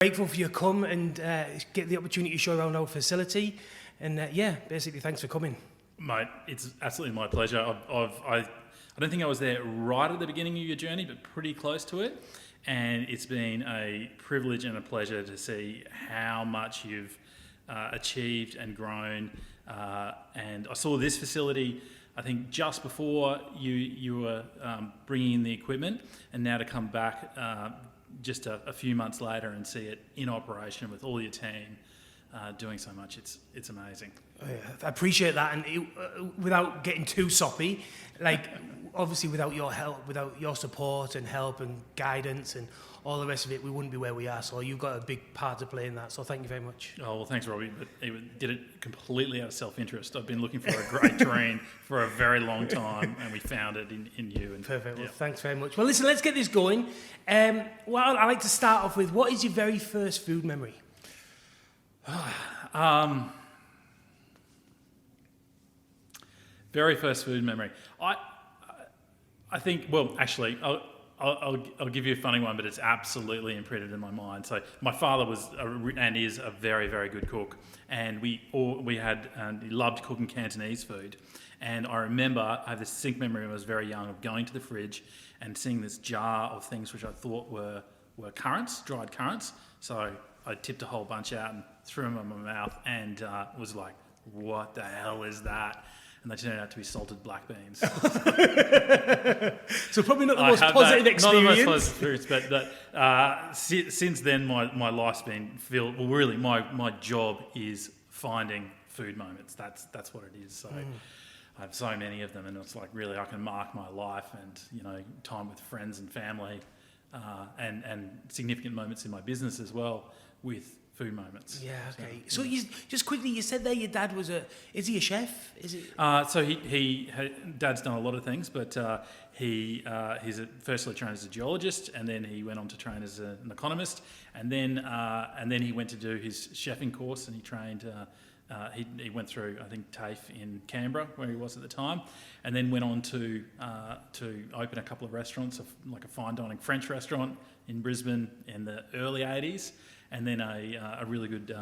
Grateful for your come and get the opportunity to show around our facility. And basically, thanks for coming. Mate, it's absolutely my pleasure. I don't think I was there right at the beginning of your journey, but pretty close to it. And it's been a privilege and a pleasure to see how much you've achieved and grown. And I saw this facility, I think, just before you were bringing in the equipment, and now to come back just a few months later and see it in operation with all your team doing so much, it's amazing. I appreciate that, and without getting too soppy, like obviously without your help, without your support and help and guidance and all the rest of it, we wouldn't be where we are. So you've got a big part to play in that. So thank you very much. Oh, well, thanks, Robbie. But it did it completely out of self-interest. I've been looking for a great terrain for a very long time, and we found it in you. And, perfect. Well, thanks very much. Well, listen, let's get this going. Well, I like to start off with, what is your very first food memory? Very first food memory. I think, well, actually, I'll give you a funny one, but it's absolutely imprinted in my mind. So my father was and is a very, very good cook, and he loved cooking Cantonese food. And I remember, I have this distinct memory when I was very young of going to the fridge and seeing this jar of things which I thought were currants, dried currants. So I tipped a whole bunch out and threw them in my mouth and was like, what the hell is that? And they turned out to be salted black beans. So probably not the most positive experience. Not the most positive experience, but since then my life's been filled. Well, really, my job is finding food moments. That's what it is. So I have so many of them, and it's like really I can mark my life and time with friends and family, and significant moments in my business as well with food moments. Yeah, okay. So you just quickly, you said there your dad was is he a chef? Is it? So Dad's done a lot of things, but he's firstly trained as a geologist, and then he went on to train as an economist, and then he went to do his chefing course, and he trained. He went through, I think, TAFE in Canberra, where he was at the time, and then went on to open a couple of restaurants, like a fine dining French restaurant in Brisbane in the early 80s, and then a really good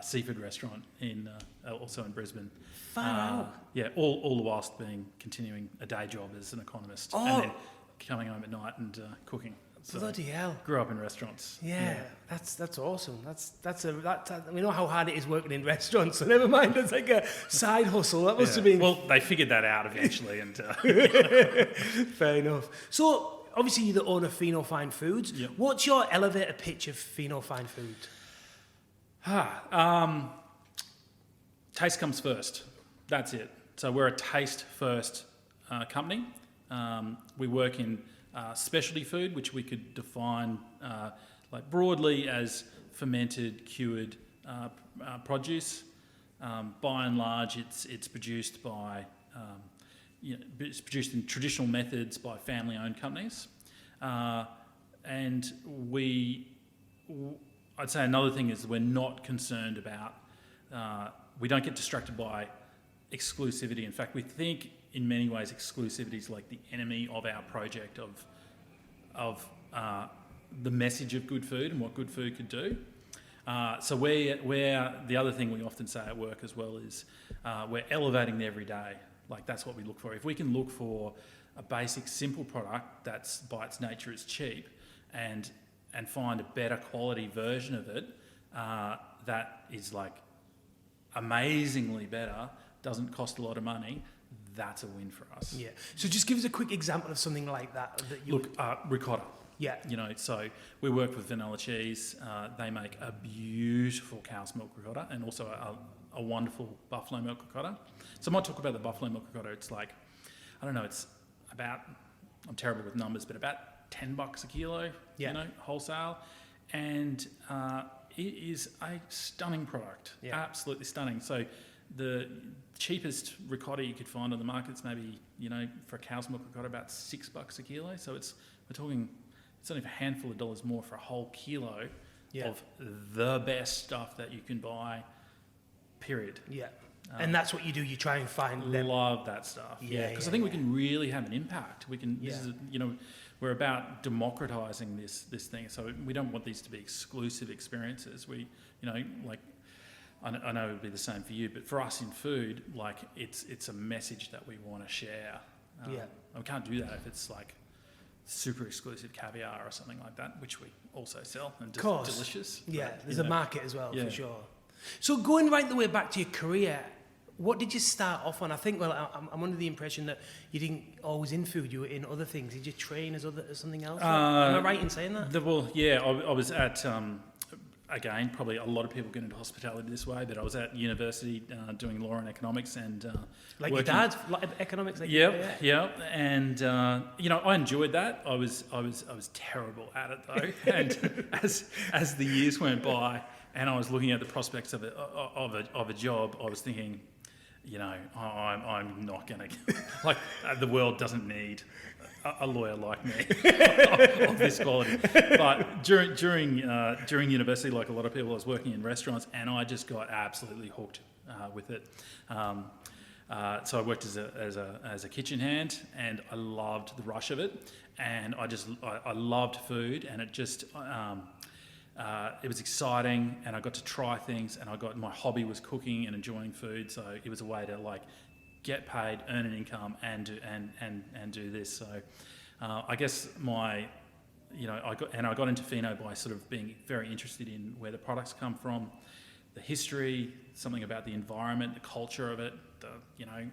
seafood restaurant also in Brisbane. Yeah, all the whilst continuing a day job as an economist, and then coming home at night and cooking. So bloody hell! Grew up in restaurants. Yeah. That's awesome. We know how hard it is working in restaurants. So never mind, it's like a side hustle. That must have been. Well, they figured that out eventually, and fair enough. So obviously you're the owner of Fino Foods. Yep. What's your elevator pitch of Fino Foods? Taste comes first. That's it. So we're a taste first company. We work in specialty food, which we could define like broadly as fermented, cured produce. By and large, it's produced by it's produced in traditional methods by family-owned companies, and I'd say another thing is that we're not concerned about. We don't get distracted by exclusivity. In fact, we think in many ways exclusivity is like the enemy of our project of the message of good food and what good food could do. So we're the other thing we often say at work as well is we're elevating the everyday. Like that's what we look for. If we can look for a basic, simple product that's by its nature is cheap, and find a better quality version of it that is like amazingly better, doesn't cost a lot of money, that's a win for us. Yeah. So just give us a quick example of something like that. Ricotta. Yeah. So we work with Vanilla Cheese. They make a beautiful cow's milk ricotta and also a wonderful buffalo milk ricotta. So I might talk about the buffalo milk ricotta. It's like, I don't know, it's about, I'm terrible with numbers, but about $10 a kilo, wholesale. And it is a stunning product, absolutely stunning. So the cheapest ricotta you could find on the market is maybe, for a cow's milk ricotta, about $6 a kilo. So we're talking, it's only a handful of dollars more for a whole kilo of the best stuff that you can buy, period. Yeah. And that's what you do. You try and find them. Love that stuff. Yeah. Because I think we can really have an impact. We can. This is, we're about democratizing this thing. So we don't want these to be exclusive experiences. We, like, I know it would be the same for you, but for us in food, like it's a message that we want to share. We can't do that if it's like super exclusive caviar or something like that, which we also sell and delicious. Yeah, but, there's a market as well, for sure. So going right the way back to your career, what did you start off on? I think, I'm under the impression that you didn't always in food, you were in other things. Did you train as something else? Am I right in saying that? I was at, again, probably a lot of people get into hospitality this way, but I was at university doing law and economics and like working. Your dad's economics. Yeah. And I enjoyed that. I was terrible at it though. And as the years went by, and I was looking at the prospects of a job, I was thinking, I'm not going to like the world doesn't need a lawyer like me of this quality. But during university, like a lot of people, I was working in restaurants, and I just got absolutely hooked with it. So I worked as a kitchen hand, and I loved the rush of it, and I loved food, and it just it was exciting, and I got to try things, and my hobby was cooking and enjoying food, so it was a way to like get paid, earn an income, and do this. So I guess I got into Fino by sort of being very interested in where the products come from, the history, something about the environment, the culture of it,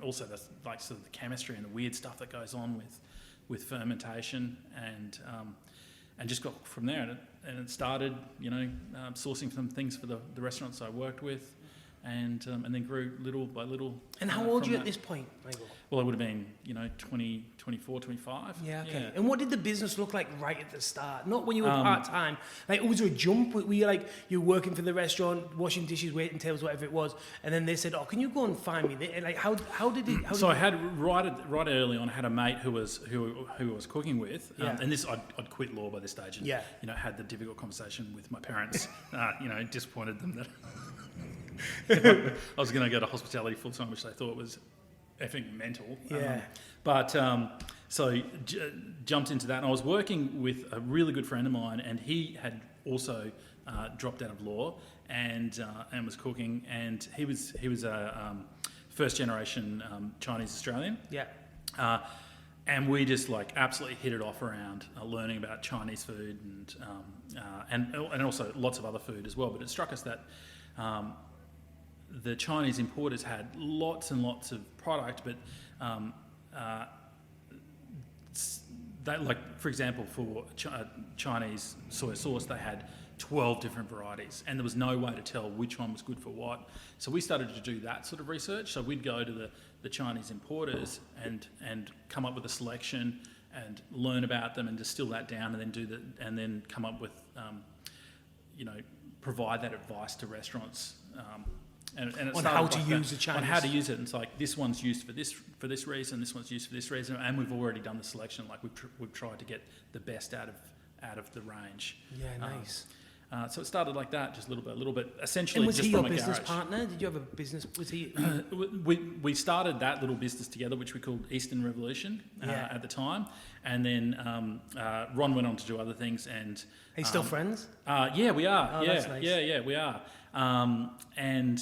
also the like sort of the chemistry and the weird stuff that goes on with fermentation, and just got from there, and it started sourcing some things for the restaurants I worked with. And then grew little by little. And how old were you at this point, Michael? Well, I would have been, 20, 24, 25. Yeah, okay. Yeah. And what did the business look like right at the start? Not when you were part-time. Like, was there a jump? Were you like, you were working for the restaurant, washing dishes, waiting tables, whatever it was, and then they said, can you go and find me this? Like, how did it... I had, right early on, I had a mate who I was cooking with, and this, I'd quit law by this stage, and, had the difficult conversation with my parents, disappointed them that... I was going to go to hospitality full time, which they thought was effing mental. Jumped into that, and I was working with a really good friend of mine, and he had also dropped out of law and was cooking, and he was a first generation Chinese Australian. Yeah. And we just like absolutely hit it off around learning about Chinese food and also lots of other food as well. But it struck us that. The Chinese importers had lots and lots of product, but they, like, for example, for Chinese soy sauce, they had 12 different varieties, and there was no way to tell which one was good for what. So we started to do that sort of research. So we'd go to the Chinese importers and come up with a selection and learn about them and distill that down, and then come up with provide that advice to restaurants. And on how to use the Chinese. On how to use it. And it's like, this one's used for this reason, this one's used for this reason, and we've already done the selection. Like we've tried to get the best out of the range. Yeah, nice. So it started like that, just little bit. Essentially, and was just he your from a business garage. partner? Did you have a business? Was he? We started that little business together, which we called Eastern Revolution at the time, and then Ron went on to do other things. And are you still friends? Yeah, we are. Oh, that's nice. Yeah, we are. And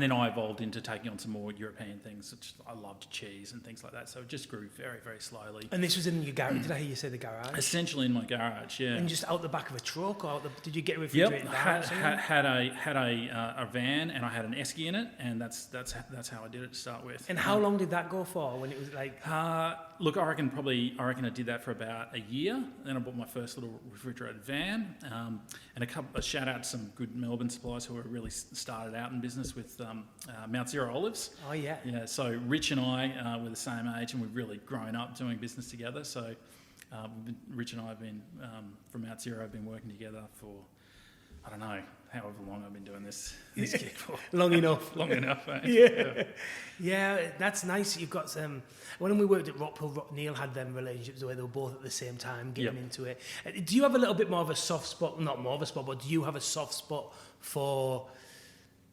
then I evolved into taking on some more European things, which I loved cheese and things like that. So it just grew very, very slowly. And this was in your garage? Did I hear you say the garage? Essentially in my garage, yeah. And just out the back of a truck, or did you get a refrigerated van? Had a van, and I had an esky in it, and that's how I did it to start with. And how long did that go for? When it was like? Look, I reckon I did that for about a year. Then I bought my first little refrigerated van, and a shout out to some good Melbourne suppliers who were really started out in business with Mount Zero olives. Oh yeah. Yeah. So Rich and I were the same age, and we've really grown up doing business together. So Rich and I have been from Mount Zero, have been working together for, I don't know, however long I've been doing this gig for. Long enough. Long enough, eh? Yeah. Yeah, that's nice. You've got some... When we worked at Rockpool, Neil had them relationships where they were both at the same time getting into it. Do you have a little bit more of a soft spot? Not more of a spot, but do you have a soft spot for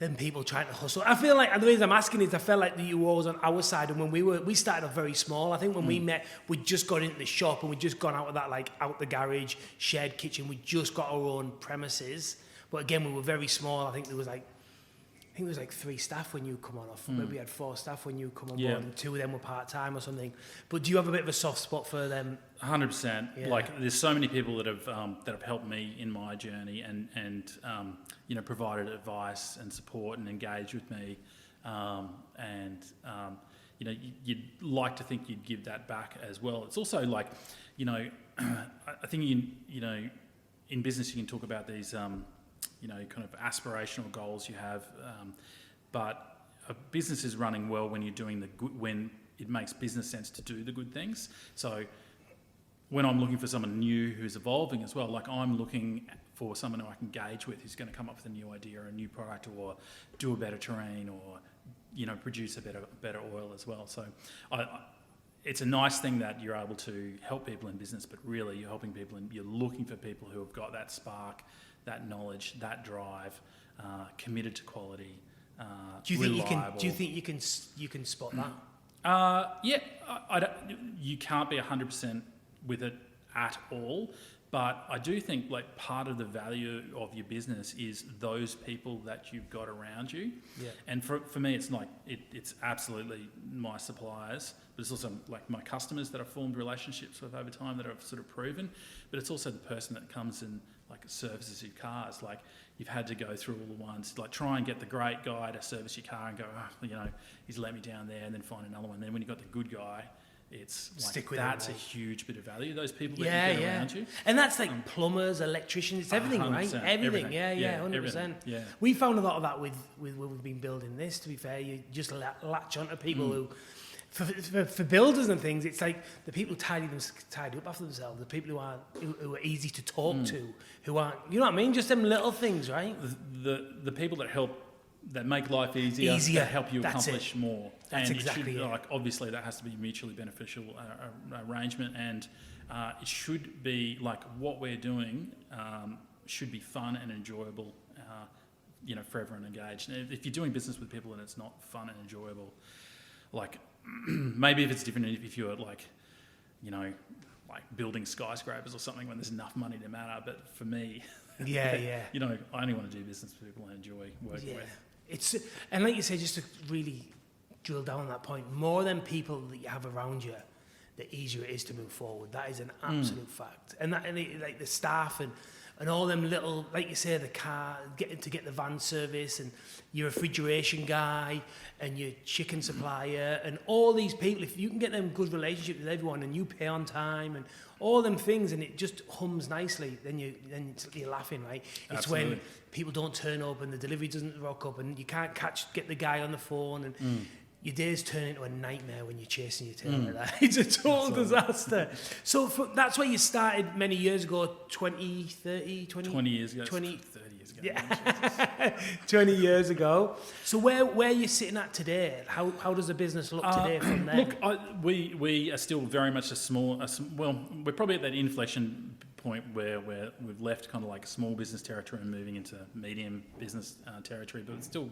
than people trying to hustle. I feel like, and the reason I'm asking is I felt like that you were always on our side, and when we started off very small. I think when we met, we'd just got into the shop and we'd just gone out of that, like out the garage, shared kitchen. We just got our own premises. But again, we were very small. I think there was like 3 staff when you come on off. Maybe we had 4 staff when you come on board, and 2 of them were part-time or something. But do you have a bit of a soft spot for them? 100%. Yeah. Like, there's so many people that have helped me in my journey and you know, provided advice and support and engaged with me. You know, you'd like to think you'd give that back as well. It's also like, you know, I think you know, in business you can talk about these you know, kind of aspirational goals you have, but a business is running well when you're doing the good, when it makes business sense to do the good things. So when I'm looking for someone new who's evolving as well, like I'm looking for someone who I can engage with, who's going to come up with a new idea or a new product, or do a better terrain, or, you know, produce a better oil as well. So it's a nice thing that you're able to help people in business, but really you're helping people and you're looking for people who have got that spark, that knowledge, that drive, committed to quality, reliable. Do you think you can spot that? Yeah, you can't be 100% with it at all, but I do think like part of the value of your business is those people that you've got around you. Yeah. And for me, it's like it's absolutely my suppliers, but it's also like my customers that I've formed relationships with over time that I've sort of proven. But it's also the person that comes and like services your cars. Like, you've had to go through all the ones, like try and get the great guy to service your car and go, oh, you know, he's let me down there, and then find another one. Then when you've got the good guy, it's like that's a huge bit of value. Those people that you get around you, and that's like plumbers, electricians, it's everything, right? Everything. Yeah, 100%. Yeah, we found a lot of that with when we've been building this. To be fair, you just latch onto people who. For builders and things, it's like the people tidy up after themselves, the people who are easy to talk to, who aren't, you know what I mean? Just them little things, right? The people that make life easier, that help you accomplish more. That's and exactly it. Like, obviously that has to be a mutually beneficial arrangement, and it should be like what we're doing should be fun and enjoyable, you know, for everyone engaged. And if you're doing business with people and it's not fun and enjoyable, like maybe if it's different, if you're like, you know, like building skyscrapers or something when there's enough money to matter. But for me, you know, I only want to do business with people I enjoy working with. And like you say, just to really drill down on that point, more than people that you have around you, the easier it is to move forward. That is an absolute fact. And like the staff and all them little, like you say, the car, get the van service, and your refrigeration guy and your chicken supplier, and all these people, if you can get them good relationships with everyone and you pay on time and all them things, and it just hums nicely, then you're laughing, right? It's Absolutely. when people don't turn up and the delivery doesn't rock up and you can't get the guy on the phone, and your days turn into a nightmare when you're chasing your tail like that. It's a total disaster. So that's where you started many years ago, 20 years ago. 30 years ago. Yeah. 20 years ago. So where are you sitting at today? How does the business look today from there? Look, we are still very much well, we're probably at that inflection point where we've left kind of like small business territory and moving into medium business territory, but it's still,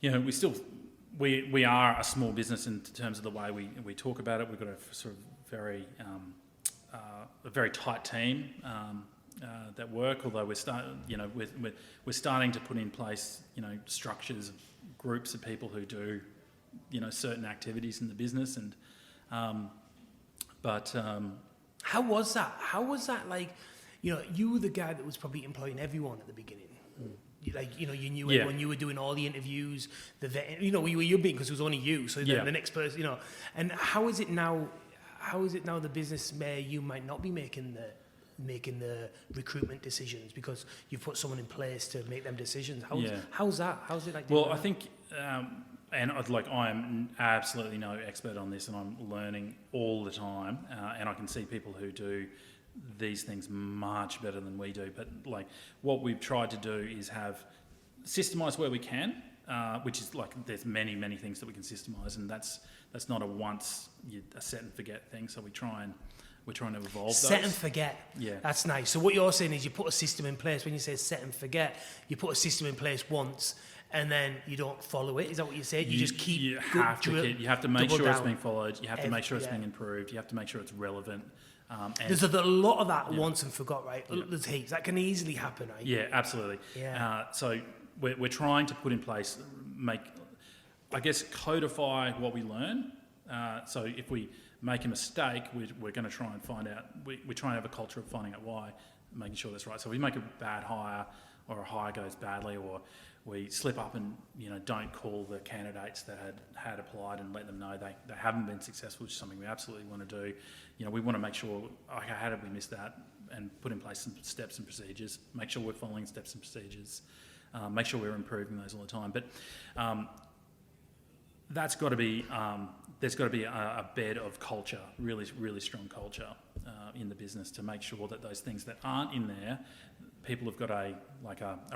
you know, we are a small business in terms of the way we talk about it. We've got a sort of very tight team that work. Although we're starting to put in place, you know, structures of groups of people who do, you know, certain activities in the business. And how was that? How was that? Like, you know, you were the guy that was probably employing everyone at the beginning. Like, you know, you knew everyone, you were doing all the interviews, you know, you being, because it was only you, so the next person, you know. And how is it now the business where you might not be making the recruitment decisions because you've put someone in place to make them decisions? How's that? How's it like? Well, I think, and I'm absolutely no expert on this, and I'm learning all the time, and I can see people who do these things much better than we do. But like, what we've tried to do is have systemize where we can, which is like, there's many things that we can systemize, and that's not a set and forget thing. So we try we're trying to evolve Set those. and forget. Yeah. That's nice. So what you're saying is you put a system in place. When you say set and forget, you put a system in place once and then you don't follow it. Is that what you said? You just keep... You have to make sure it's being followed. You have to make sure it's yeah. being improved. You have to make sure it's relevant. And There's a lot of that once and forgot, right? Yeah. There's heaps. That can easily happen, right? Yeah, absolutely. Yeah. So we're trying to put in place, codify what we learn. So if we make a mistake, we're going to try and find out. We try and have a culture of finding out why, making sure that's right. So if we make a bad hire, or a hire goes badly, or we slip up and don't call the candidates that had applied and let them know they haven't been successful, which is something we absolutely want to do. We want to make sure, okay, how did we miss that, and put in place some steps and procedures. Make sure we're following steps and procedures. Make sure we're improving those all the time. But that's got to be there's got to be a bed of culture, really, really strong culture in the business, to make sure that those things that aren't in there, people have got a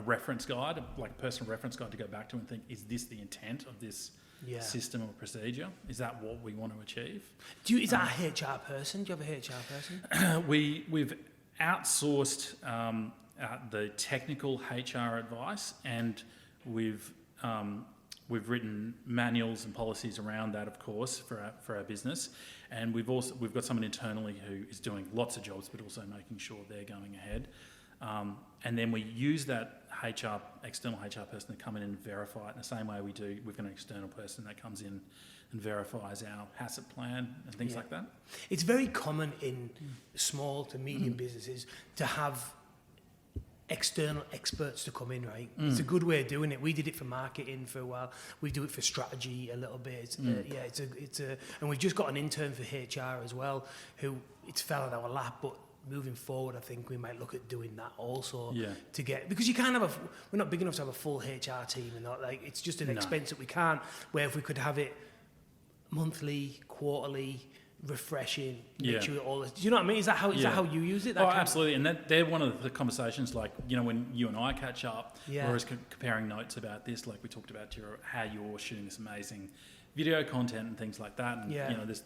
reference guide, like a personal reference guide to go back to and think, is this the intent of this system or procedure? Is that what we want to achieve? Is that a HR person? Do you have a HR person? We've outsourced the technical HR advice, and we've written manuals and policies around that, of course, for our business, and we've got someone internally who is doing lots of jobs, but also making sure they're going ahead. And then we use that external HR person to come in and verify it in the same way we do. We've got an external person that comes in and verifies our HACCP plan and things like that. It's very common in small to medium businesses to have external experts to come in, right? It's a good way of doing it. We did it for marketing for a while. We do it for strategy a little bit. And we've just got an intern for HR as well, who it's fell in our lap, but moving forward, I think we might look at doing that also to get, because you can't have we're not big enough to have a full HR team, and not like, it's just an expense that we can't, where if we could have it monthly, quarterly, refreshing, make sure all this, do you know what I mean? Is that how you use it? Absolutely. And they're one of the conversations, like, when you and I catch up, we're always comparing notes about this, like we talked about how you're shooting this amazing video content and things like that, and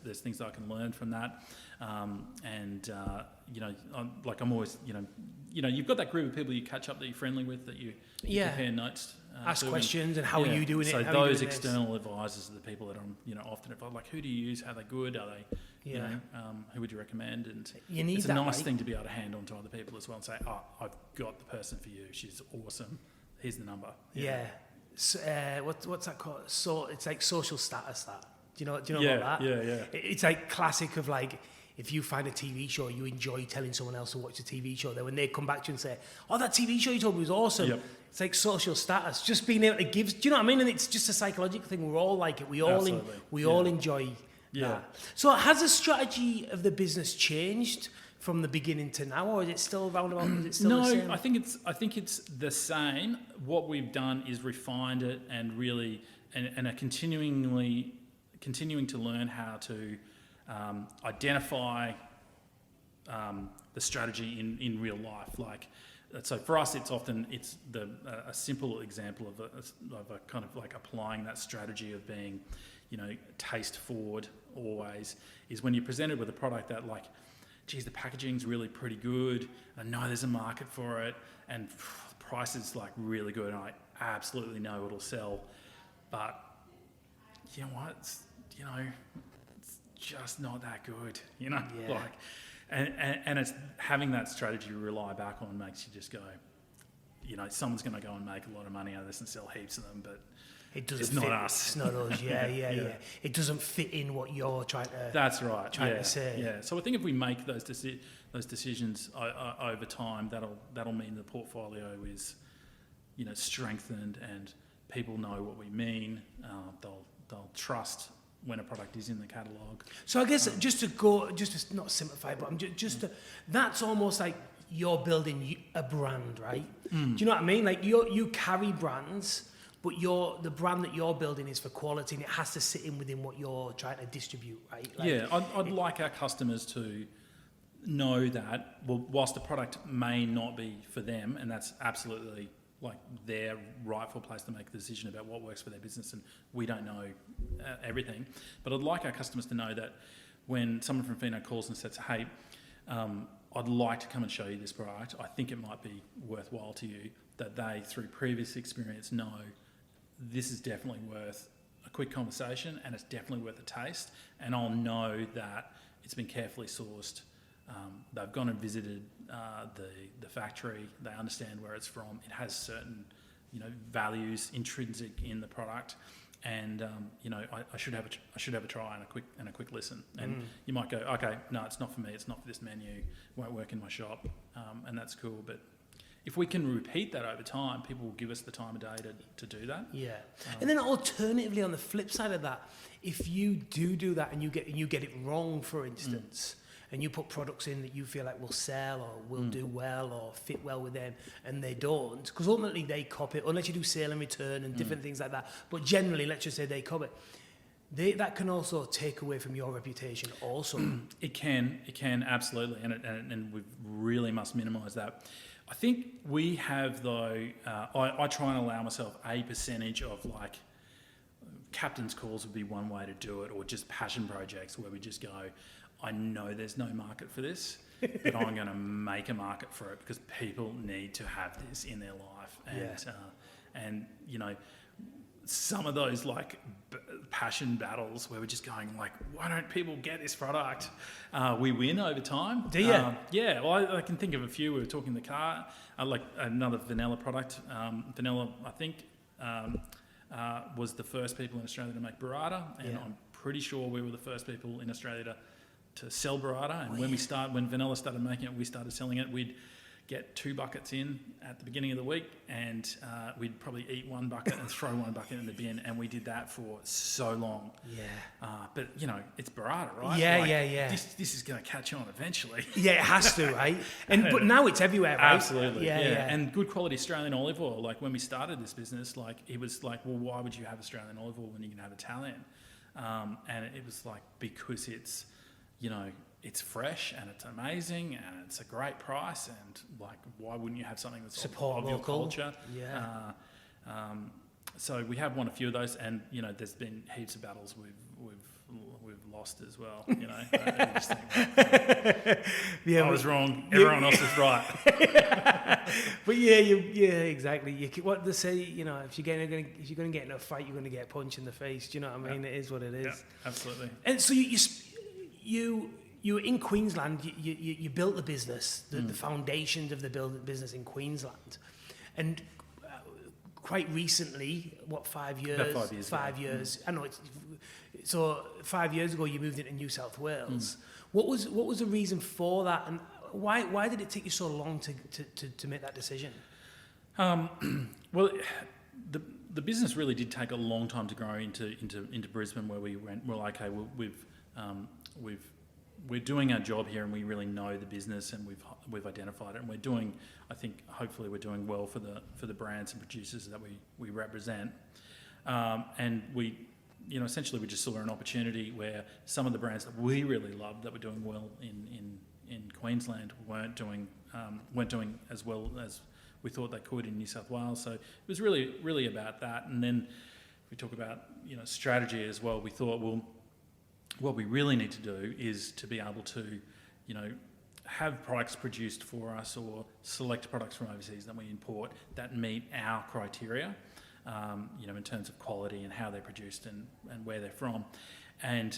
there's things that I can learn from that, I'm always, you've got that group of people you catch up that you're friendly with, that you compare notes, ask questions, and how are you doing it? So those external advisors are the people that I'm often involved. Like, who do you use? Are they good? Are they who would you recommend? And it's a nice thing to be able to hand on to other people as well and say, oh, I've got the person for you. She's awesome. Here's the number. So, what's that called? So it's like social status. That do you know about that? Yeah. It's like classic of, like, if you find a TV show you enjoy telling someone else to watch the TV show, then when they come back to you and say, oh, that TV show you told me was awesome, it's like social status. Just being able to give, do you know what I mean? And it's just a psychological thing. We're all like it. We all all enjoy that. So has the strategy of the business changed from the beginning to now, or is it still roundabout? Is it still the same? I think it's the same. What we've done is refined it and really and are continuing to learn how to identify the strategy in real life. Like, so for us, it's a simple example of a kind of like applying that strategy of being, taste forward always, is when you're presented with a product that, like, geez, the packaging's really pretty good, I know there's a market for it, and the price is like really good, and I absolutely know it'll sell, but you know what, it's just not that good, like, and it's having that strategy to rely back on makes you just go, someone's going to go and make a lot of money out of this and sell heaps of them, but it's not us. It's not us. Yeah. It doesn't fit in what you're trying to. That's right. Trying to say. Yeah. So I think if we make those decisions over time, that'll mean the portfolio is, strengthened, and people know what we mean. They'll trust when a product is in the catalogue. So I guess just to not simplify, but that's almost like you're building a brand, right? Do you know what I mean? Like you carry brands, but the brand that you're building is for quality, and it has to sit in within what you're trying to distribute, right? Like, I'd like our customers to know that, well, whilst the product may not be for them, and that's absolutely like their rightful place to make the decision about what works for their business, and we don't know everything, but I'd like our customers to know that when someone from Fino calls and says, hey, I'd like to come and show you this product. I think it might be worthwhile to you, that they, through previous experience, know this is definitely worth a quick conversation and it's definitely worth a taste. And I'll know that it's been carefully sourced. They've gone and visited the factory. They understand where it's from. It has certain, values intrinsic in the product. And I should have a try and a quick listen. And you might go, okay, no, it's not for me. It's not for this menu. Won't work in my shop, and that's cool. But if we can repeat that over time, people will give us the time of day to do that. Yeah, and then alternatively, on the flip side of that, if you do that and you get it wrong, for instance. And you put products in that you feel like will sell or will do well or fit well with them, and they don't, because ultimately they copy it, unless you do sale and return and different things like that. But generally, let's just say they copy it. That can also take away from your reputation also. It can absolutely, and we really must minimise that. I think we have, though, I try and allow myself a percentage of, like, captain's calls would be one way to do it, or just passion projects where we just go, I know there's no market for this, but I'm going to make a market for it because people need to have this in their life. And some of those passion battles where we're just going like, why don't people get this product? We win over time. Do you? Yeah. Well, I can think of a few. We were talking in the car, like another vanilla product. Vanilla, I think, was the first people in Australia to make burrata, and I'm pretty sure we were the first people in Australia to sell burrata. And when vanilla started making it, we started selling it. We'd get 2 buckets in at the beginning of the week, and we'd probably eat 1 bucket and throw 1 bucket in the bin, and we did that for so long. Yeah. But it's burrata, right? Yeah. This is going to catch on eventually. Yeah, it has to, right? But now it's everywhere, right? Absolutely. Yeah. And good quality Australian olive oil. Like when we started this business, it was like, well, why would you have Australian olive oil when you can have Italian? And it was like, because it's it's fresh and it's amazing and it's a great price, and like, why wouldn't you have something that's support of your local culture? Yeah. So we have won a few of those, and there's been heaps of battles we've lost as well. You just think, I was wrong. Everyone else is right. But exactly. What they say, if you're going to get in a fight, you're going to get a punch in the face. Do you know what I mean? It is what it is. Yeah, absolutely. And so you were in Queensland. You built the business, the foundations of the business in Queensland, and quite recently, 5 years? About 5 years. 5 years. I know it's. So 5 years ago, you moved into New South Wales. What was the reason for that, and why did it take you so long to make that decision? Well, the business really did take a long time to grow into Brisbane, where we went. Well, okay, we're doing our job here, and we really know the business, and we've identified it, and we're doing. I think hopefully we're doing well for the brands and producers that we represent, and we. Essentially, we just saw an opportunity where some of the brands that we really loved, that were doing well in Queensland, weren't doing as well as we thought they could in New South Wales. So it was really about that. And then we talk about strategy as well. We thought, well, what we really need to do is to be able to have products produced for us, or select products from overseas that we import that meet our criteria. In terms of quality and how they're produced and where they're from. And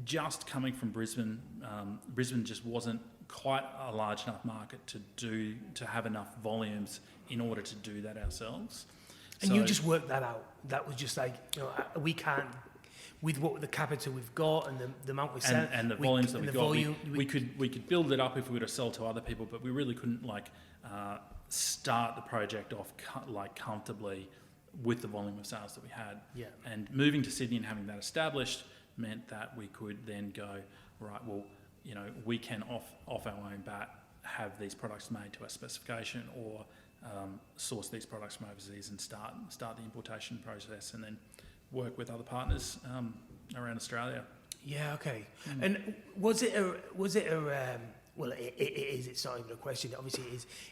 just coming from Brisbane, Brisbane just wasn't quite a large enough market to have enough volumes in order to do that ourselves. And you just worked that out. That was just like, we can't, with what the capital we've got and the amount we sell and the volumes that we got, we could build it up if we were to sell to other people, but we really couldn't start the project off comfortably with the volume of sales that we had. Yeah. And moving to Sydney and having that established meant that we could then go, right, well, we can off our own bat have these products made to our specification, or source these products from overseas and start the importation process, and then work with other partners around Australia. Yeah, okay. And was it a well, it is. It's not even a question. Obviously,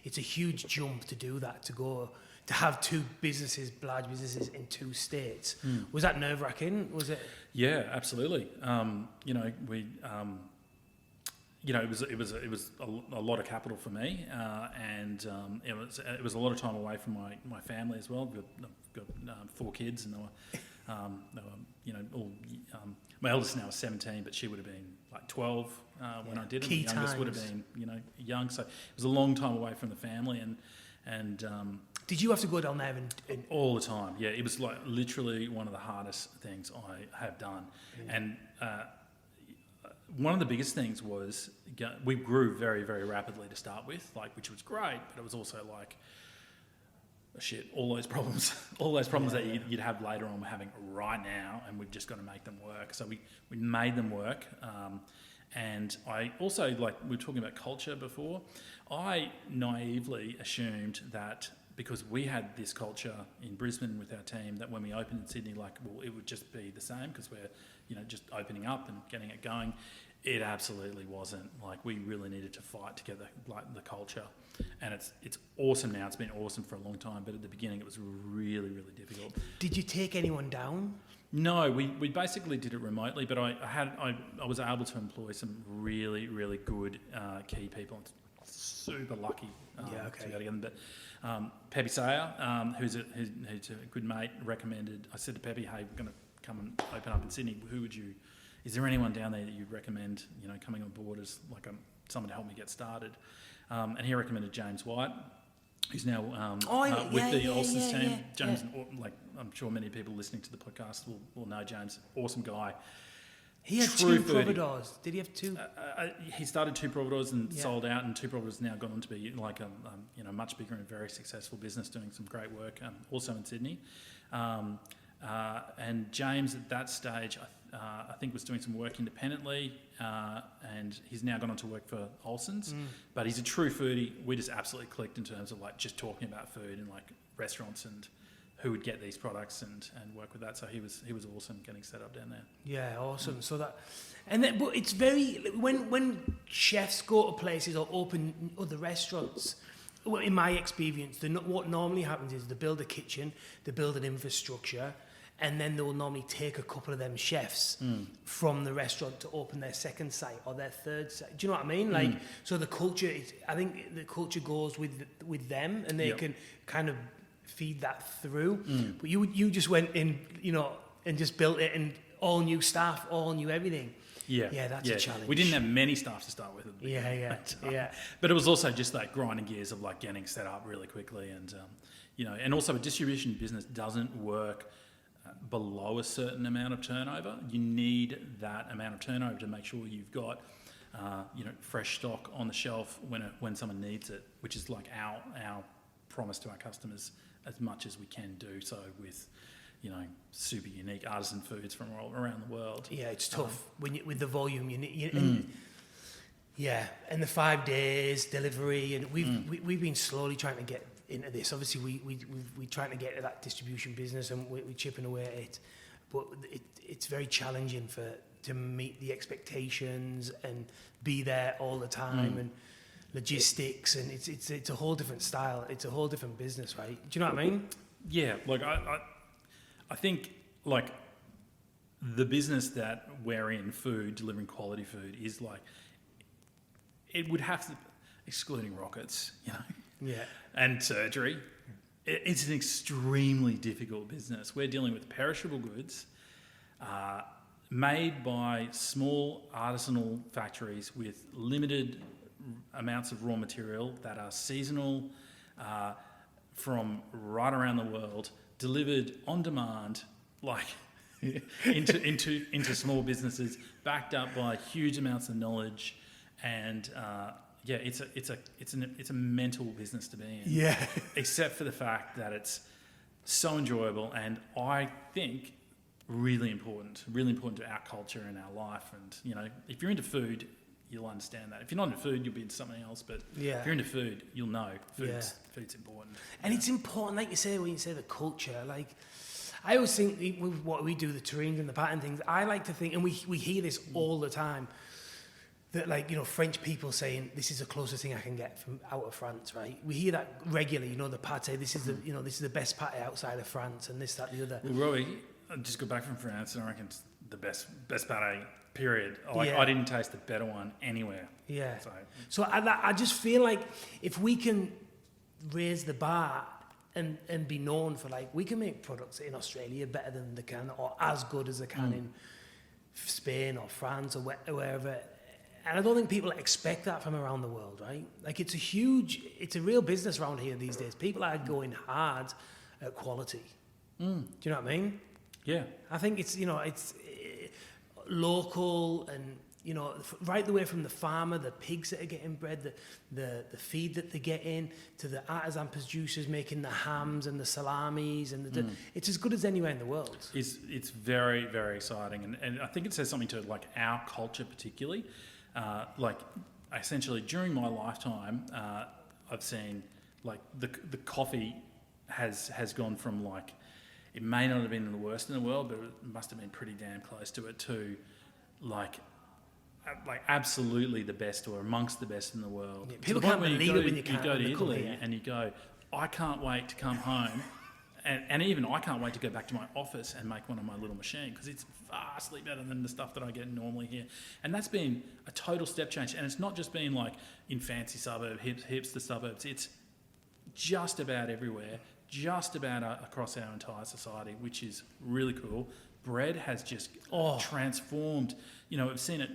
it's a huge jump to do that, to have 2 businesses, large businesses in 2 states. Was that nerve-wracking? Was it? Yeah, absolutely. it was a lot of capital for me, and it was a lot of time away from my family as well. I've got 4 kids, and they were all. My eldest now is 17, but she would have been like 12 when I did it. Key The youngest would have times. been young, so it was a long time away from the family, and Did you have to go down there and all the time? Yeah, it was like literally one of the hardest things I have done, and. One of the biggest things was we grew very, very rapidly to start with, which was great, but it was also like, shit, all those problems that you'd have later on we're having right now, and we've just got to make them work. So we made them work. And I also, we were talking about culture before, I naively assumed that because we had this culture in Brisbane with our team, that when we opened in Sydney, it would just be the same because we're, just opening up and getting it going. It absolutely wasn't. We really needed to fight together, the culture. And it's awesome now. It's been awesome for a long time, but at the beginning it was really, really difficult. did you take anyone down? No, we basically did it remotely, but I was able to employ some really, really good key people. Super lucky to go together. But Pepe Sayer, who's a good mate, recommended. I said to Pepe, "Hey, we're going to come and open up in Sydney. Is there anyone down there that you'd recommend? Coming on board as someone to help me get started?" And he recommended James White, who's now with the Olsen's team. Yeah. James, I'm sure many people listening to the podcast will know James. Awesome guy. He had True 2 foodie. Provadors. Did he have 2? He started 2 Provadors and sold out, and 2 Provadors now gone on to be a much bigger and very successful business, doing some great work, also in Sydney. And James at that stage, I think, was doing some work independently, and he's now gone on to work for Olsen's. But he's a true foodie. We just absolutely clicked in terms of just talking about food and restaurants and who would get these products and work with that. So he was awesome getting set up down there. Yeah, awesome. So that, and then, but it's very, when chefs go to places or open other restaurants, well, in my experience, what normally happens is they build a kitchen, they build an infrastructure, and then they will normally take a couple of them chefs from the restaurant to open their second site or their third site. Do you know what I mean? So the culture, I think the culture goes with them, and they can kind of feed that through. But you just went in, and just built it, and all new staff, all new everything. Yeah, that's a challenge. We didn't have many staff to start with. But it was also just grinding gears of getting set up really quickly, and and also a distribution business doesn't work below a certain amount of turnover. You need that amount of turnover to make sure you've got fresh stock on the shelf when someone needs it, which is our promise to our customers, as much as we can do so with super unique artisan foods from all around the world. Yeah, it's tough with the volume you need. And the 5 days delivery, and we've been slowly trying to get into this. Obviously, we're trying to get to that distribution business, and we're chipping away at it. But it's very challenging to meet the expectations and be there all the time, and logistics, and it's a whole different style. It's a whole different business, right? Do you know what I mean? Yeah, I think the business that we're in, food, delivering quality food, is it would have to, excluding rockets, and surgery, it's an extremely difficult business. We're dealing with perishable goods made by small artisanal factories with limited amounts of raw material that are seasonal from right around the world, delivered on demand, into small businesses, backed up by huge amounts of knowledge, and it's a mental business to be in. Yeah. Except for the fact that it's so enjoyable, and I think really important to our culture and our life. And if you're into food, you'll understand that. If you're not into food, you'll be into something else. But if you're into food, you'll know food's important. And it's important, like you say, when you say the culture, I always think with what we do, the terrines and the pattern things, I like to think, and we hear this all the time, that French people saying, this is the closest thing I can get from out of France, right? We hear that regularly, the pate, this is the best pate outside of France, and this, that, the other. Well, Robbie, I just got back from France, and I reckon it's the best pate, period. Yeah. I didn't taste a better one anywhere. Yeah. So I just feel like if we can raise the bar and be known for, like, we can make products in Australia better than they can, or as good as they can in Spain or France or wherever. And I don't think people expect that from around the world, right? Like, it's a real business around here these days. People are going hard at quality. Do you know what I mean? yeah. I think it's local and, right the way from the farmer, the pigs that are getting bred, the feed that they're getting, to the artisan producers making the hams and the salamis, and it's as good as anywhere in the world. It's very, very exciting. And I think it says something to, like, our culture particularly. Like, essentially, during my lifetime, I've seen, like, the coffee has gone from, like, it may not have been the worst in the world, but it must have been pretty damn close to it, to, like absolutely the best, or amongst the best in the world. Yeah, people can't believe it when you go to Italy and you go, I can't wait to come home, and even I can't wait to go back to my office and make one on my little machine, because it's vastly better than the stuff that I get normally here. And that's been a total step change. And it's not just been, like, in fancy suburbs, hipster suburbs. It's just about everywhere, just about across our entire society, which is really cool. Bread has just transformed. We've seen it.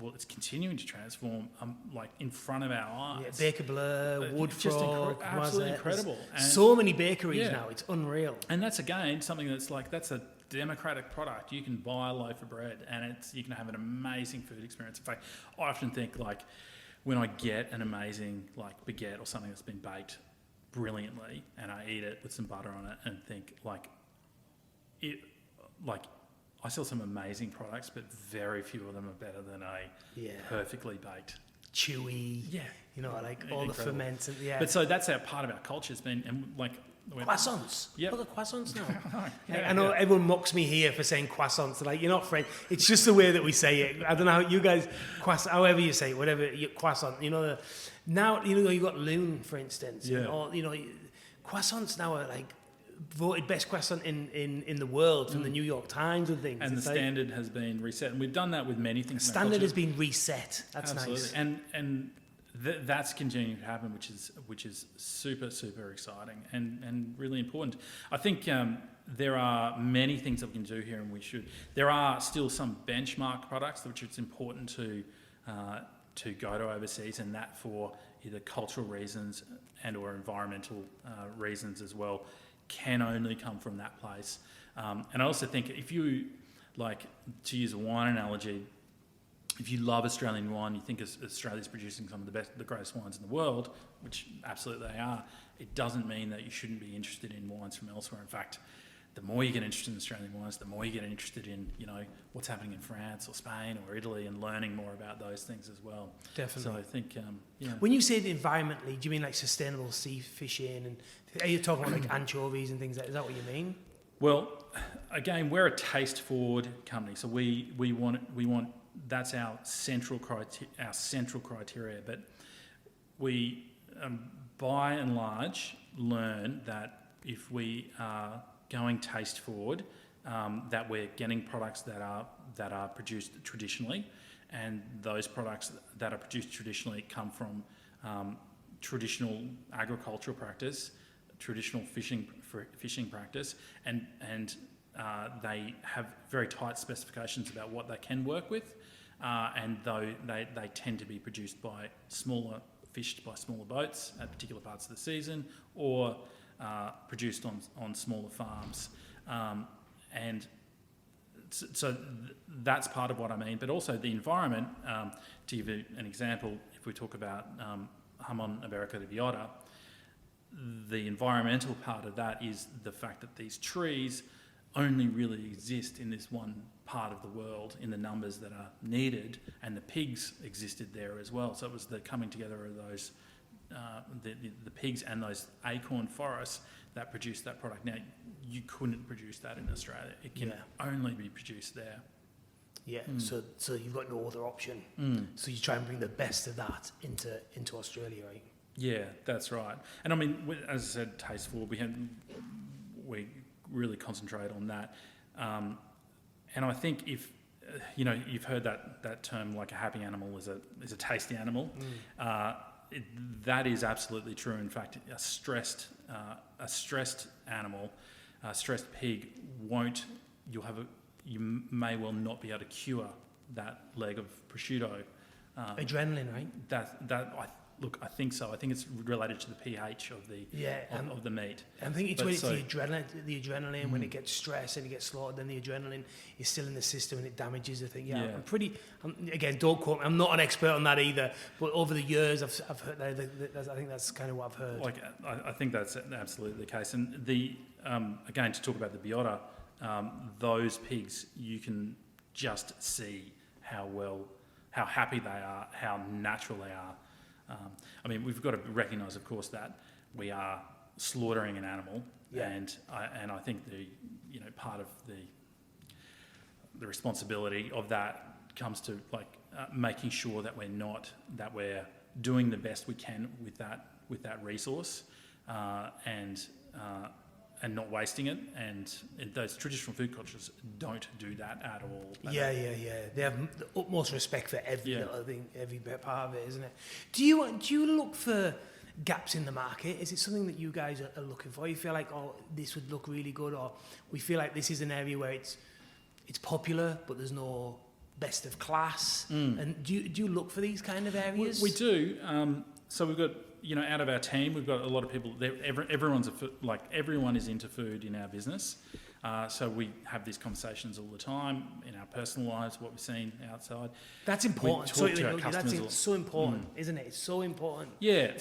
Well, it's continuing to transform, like, in front of our eyes. Yeah, Baker Blur, Woodfrog, absolutely incredible. And so many bakeries now, it's unreal. And that's, again, something that's, like, that's a democratic product. You can buy a loaf of bread and you can have an amazing food experience. In fact, I often think, like, when I get an amazing, like, baguette or something that's been baked brilliantly and I eat it with some butter on it, and think, like, I sell some amazing products, but very few of them are better than a perfectly baked, chewy. Yeah, like all the ferments and But so that's part of our culture. It's been, and, like, croissants. Yeah, look at croissants now. I know everyone mocks me here for saying croissants. They're like, you're not French. It's just the way that we say it. I don't know how you guys however you say it, whatever croissant. Now you got loon, for instance. Yeah. Or croissants now are, like, voted best croissant in the world from the New York Times and things. And the standard has been reset, and we've done that with many things. Standard has been reset. That's absolutely nice. And that's continuing to happen, which is super, super exciting and really important. I think there are many things that we can do here, and we should. There are still some benchmark products which it's important to go to overseas, and that for either cultural reasons and or environmental reasons as well, can only come from that place. And I also think, if you, like, to use a wine analogy, if you love Australian wine, you think Australia's producing some of the greatest wines in the world, which absolutely they are, it doesn't mean that you shouldn't be interested in wines from elsewhere. In fact, the more you get interested in Australian wines, the more you get interested in, what's happening in France or Spain or Italy, and learning more about those things as well. Definitely. So I think, When you say it environmentally, do you mean like sustainable sea fishing, and are you talking about like anchovies and things like that? Is that what you mean? Well, again, we're a taste-forward company, so we want that's our central criteria. But we, by and large, learn that if we are going taste-forward, that we're getting products that are produced traditionally, and those products that are produced traditionally come from traditional agricultural practice, traditional fishing practice, and they have very tight specifications about what they can work with, and though they tend to be fished by smaller boats at particular parts of the season, or produced on smaller farms, and so that's part of what I mean. But also the environment. To give you an example, if we talk about Jamón Ibérico de Villota, the environmental part of that is the fact that these trees only really exist in this one part of the world in the numbers that are needed, and the pigs existed there as well. So it was the coming together of those, the pigs and those acorn forests that produced that product. Now, you couldn't produce that in Australia. It can only be produced there. Yeah, so you've got no other option. So you try and bring the best of that into Australia, right? Yeah, that's right. And I mean, as I said, tasteful, we really concentrate on that. And I think if you've heard that term, like a happy animal is a tasty animal. That is absolutely true. In fact, a stressed animal, a stressed pig you may well not be able to cure that leg of prosciutto. Adrenaline, right? I think so. I think it's related to the pH of the meat. I think it's the adrenaline when it gets stressed and it gets slaughtered, then the adrenaline is still in the system and it damages the thing. Yeah. Again, don't quote me. I'm not an expert on that either, but over the years I've heard I think that's kind of what I've heard. I think that's absolutely the case. And again, to talk about the biota, those pigs, you can just see how happy they are, how natural they are. We've got to recognise, of course, that we are slaughtering an animal, and I think part of the responsibility of that comes to making sure that we're doing the best we can with that resource, and not wasting it. And those traditional food cultures don't do that at all. They have the utmost respect for every part of it, isn't it? Do you look for gaps in the market? Is it something that you guys are looking for? You feel like, this would look really good, or we feel like this is an area where it's popular, but there's no best of class? And do you look for these kind of areas? We do. So we've got, out of our team, we've got a lot of people. Everyone is into food in our business. So we have these conversations all the time in our personal lives, what we've seen outside. That's important. That's so important, isn't it? It's so important. Yeah.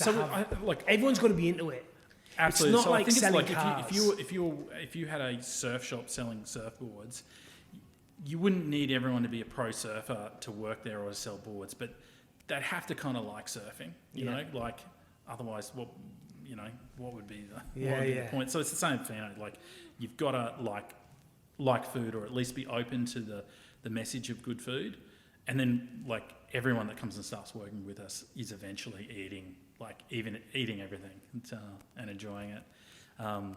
Everyone's got to be into it. Absolutely. It's not like selling cars. If you had a surf shop selling surfboards, you wouldn't need everyone to be a pro surfer to work there or to sell boards, but they'd have to kind of like surfing, you know, otherwise what would be the point? So it's the same thing, you've got to like food, or at least be open to the message of good food. And then everyone that comes and starts working with us is eventually eating everything and enjoying it.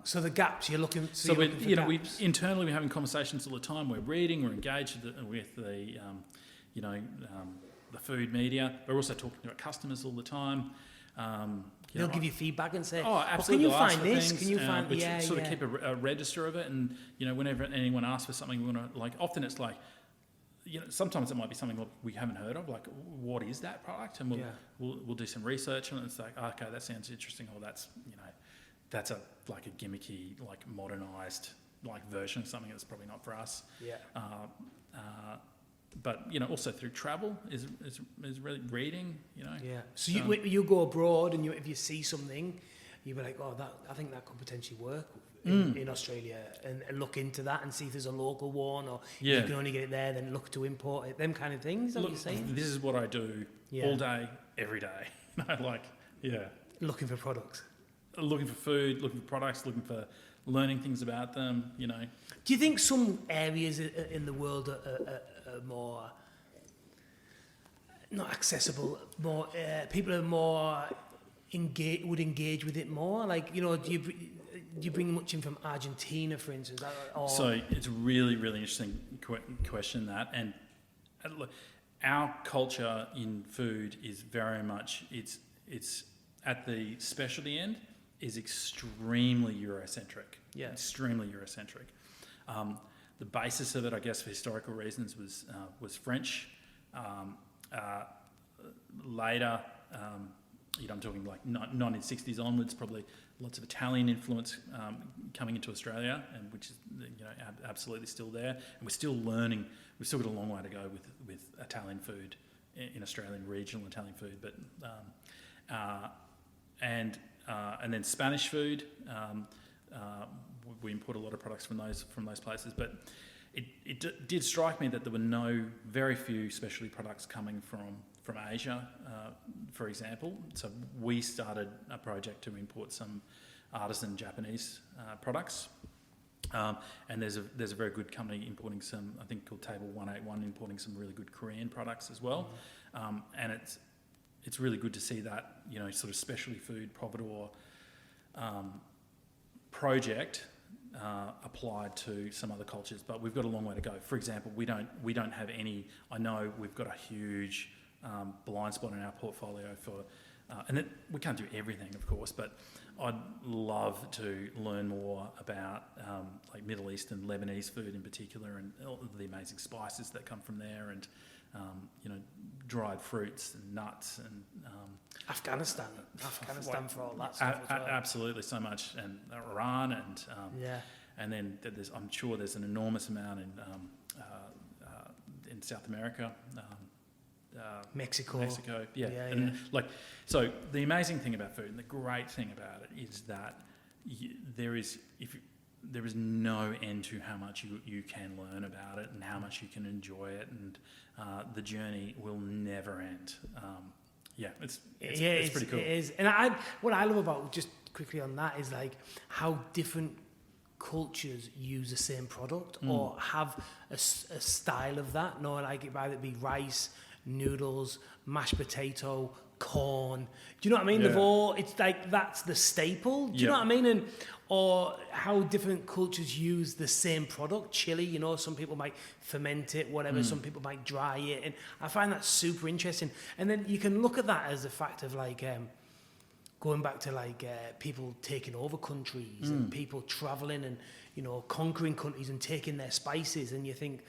So the gaps you're looking. Internally we're having conversations all the time. We're reading. We're engaged with the food media. We're also talking to our customers all the time. They'll give you feedback and say, absolutely. Can you find this? Can you find? We sort of keep a register of it, and whenever anyone asks for something, we want to often it's sometimes it might be something we haven't heard of, what is that product, and we'll do some research on it. It's okay, that sounds interesting, or that's a gimmicky, modernised version of something that's probably not for us. But also through travel is really reading. So you go abroad, and if you see something, you'll be like, I think that could potentially work in Australia, and look into that and see if there's a local one, or if you can only get it there, then look to import it. Them kind of things. Is that what you're saying? This is what I do all day, every day. Looking for products. Looking for food, looking for products, looking for learning things about them, Do you think some areas in the world are more not accessible, more people are more would engage with it more? Do you bring much in from Argentina, for instance? So it's a really, really interesting question, that. And look, our culture in food is very much, it's at the specialty end, is extremely Eurocentric. Yeah. Extremely Eurocentric. The basis of it, I guess, for historical reasons, was French. Later, I'm talking 1960s onwards, probably lots of Italian influence coming into Australia, and which is absolutely still there. And we're still learning. We've still got a long way to go with Italian food in Australian regional Italian food, but and then Spanish food. We import a lot of products from those places, but it did strike me that there were very few specialty products coming from Asia, for example. So we started a project to import some artisan Japanese products, and there's a very good company importing some, I think called Table 181, importing some really good Korean products as well, and it's really good to see that sort of specialty food providor project applied to some other cultures, but we've got a long way to go. For example, we don't have any. I know we've got a huge blind spot in our portfolio for, and we can't do everything, of course, but I'd love to learn more about like Middle Eastern, Lebanese food in particular, and all the amazing spices that come from there, and dried fruits and nuts, and Afghanistan for all that stuff as well. Absolutely, so much, and Iran, and and then I'm sure there's an enormous amount in South America. Mexico, and so the amazing thing about food and the great thing about it is that there is no end to how much you can learn about it and how much you can enjoy it, and the journey will never end. It's pretty cool. It is, and what I love about, just quickly on that, is like how different cultures use the same product or have a style of that. No, like it either be rice, noodles, mashed potato, corn. Do you know what I mean? They've all, it's like that's the staple. Do you know what I mean? And or how different cultures use the same product. Chili, some people might ferment it, whatever. Some people might dry it, and I find that super interesting. And then you can look at that as a fact of like going back to like people taking over countries and people traveling and conquering countries and taking their spices, and you think,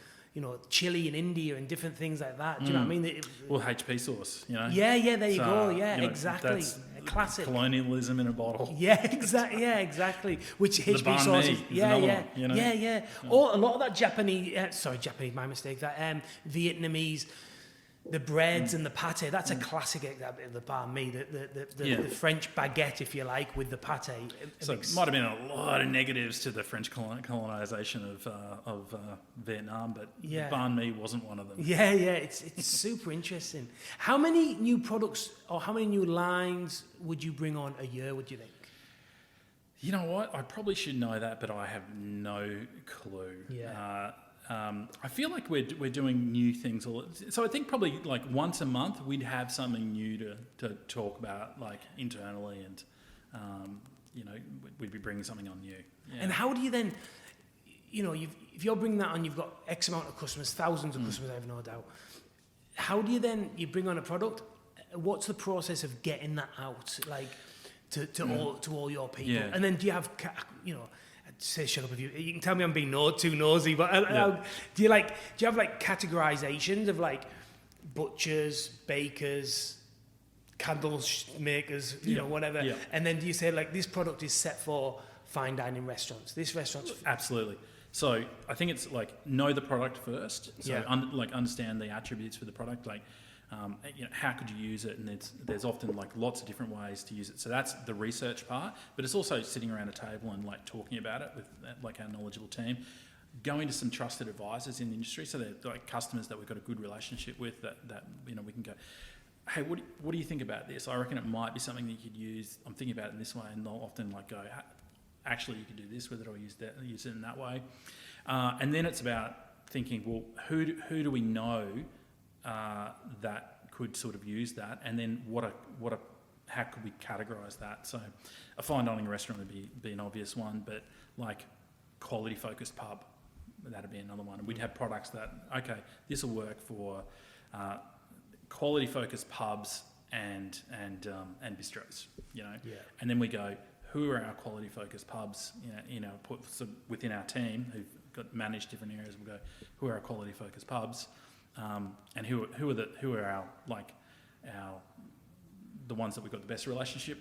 chili in India and different things like that. Do you know what I mean? Well, HP sauce, Yeah, there you go. Yeah, exactly. That's classic. Colonialism in a bottle. Yeah, exactly. Which HP sauce is. Yeah. Oh. Or a lot of that Japanese, my mistake. That Vietnamese, the breads and the pate. That's a classic example of the banh mi. The French baguette, if you like, with the pate. So it might have been a lot of negatives to the French colonisation of Vietnam, but the banh mi wasn't one of them. Yeah, it's super interesting. How many new products or how many new lines would you bring on a year, would you think? You know what? I probably should know that, but I have no clue. Yeah. I feel like we're doing new things so I think probably like once a month we'd have something new to talk about, like internally, and we'd be bringing something on new. Yeah. And how do you then, if you're bringing that on, you've got X amount of customers, thousands of customers, I have no doubt. How do you then, you bring on a product, what's the process of getting that out, like to all your people? Yeah. And then do you have, I'd say shut up if you can tell me I'm being too nosy, but do you have like categorizations of like butchers, bakers, candle makers, whatever, and then do you say like this product is set for fine dining restaurants, this restaurant's absolutely. So I think it's like know the product first, so understand the attributes for the product, like how could you use it, and there's often like lots of different ways to use it. So that's the research part, but it's also sitting around a table and like talking about it with like our knowledgeable team, going to some trusted advisors in the industry, so they're like customers that we've got a good relationship with, that we can go, hey, what do you think about this? I reckon it might be something that you could use. I'm thinking about it in this way, and they'll often like go, actually you could do this with it, or use it in that way. And then it's about thinking, well, who do we know that could sort of use that, and then how could we categorise that? So a fine dining restaurant would be an obvious one, but like quality focused pub, that'd be another one. And we'd have products that, okay, this will work for quality focused pubs and bistros, and then we go, who are our quality focused pubs, within our team who've got managed different areas. We'll go, who are our quality focused pubs, and who are our the ones that we've got the best relationship.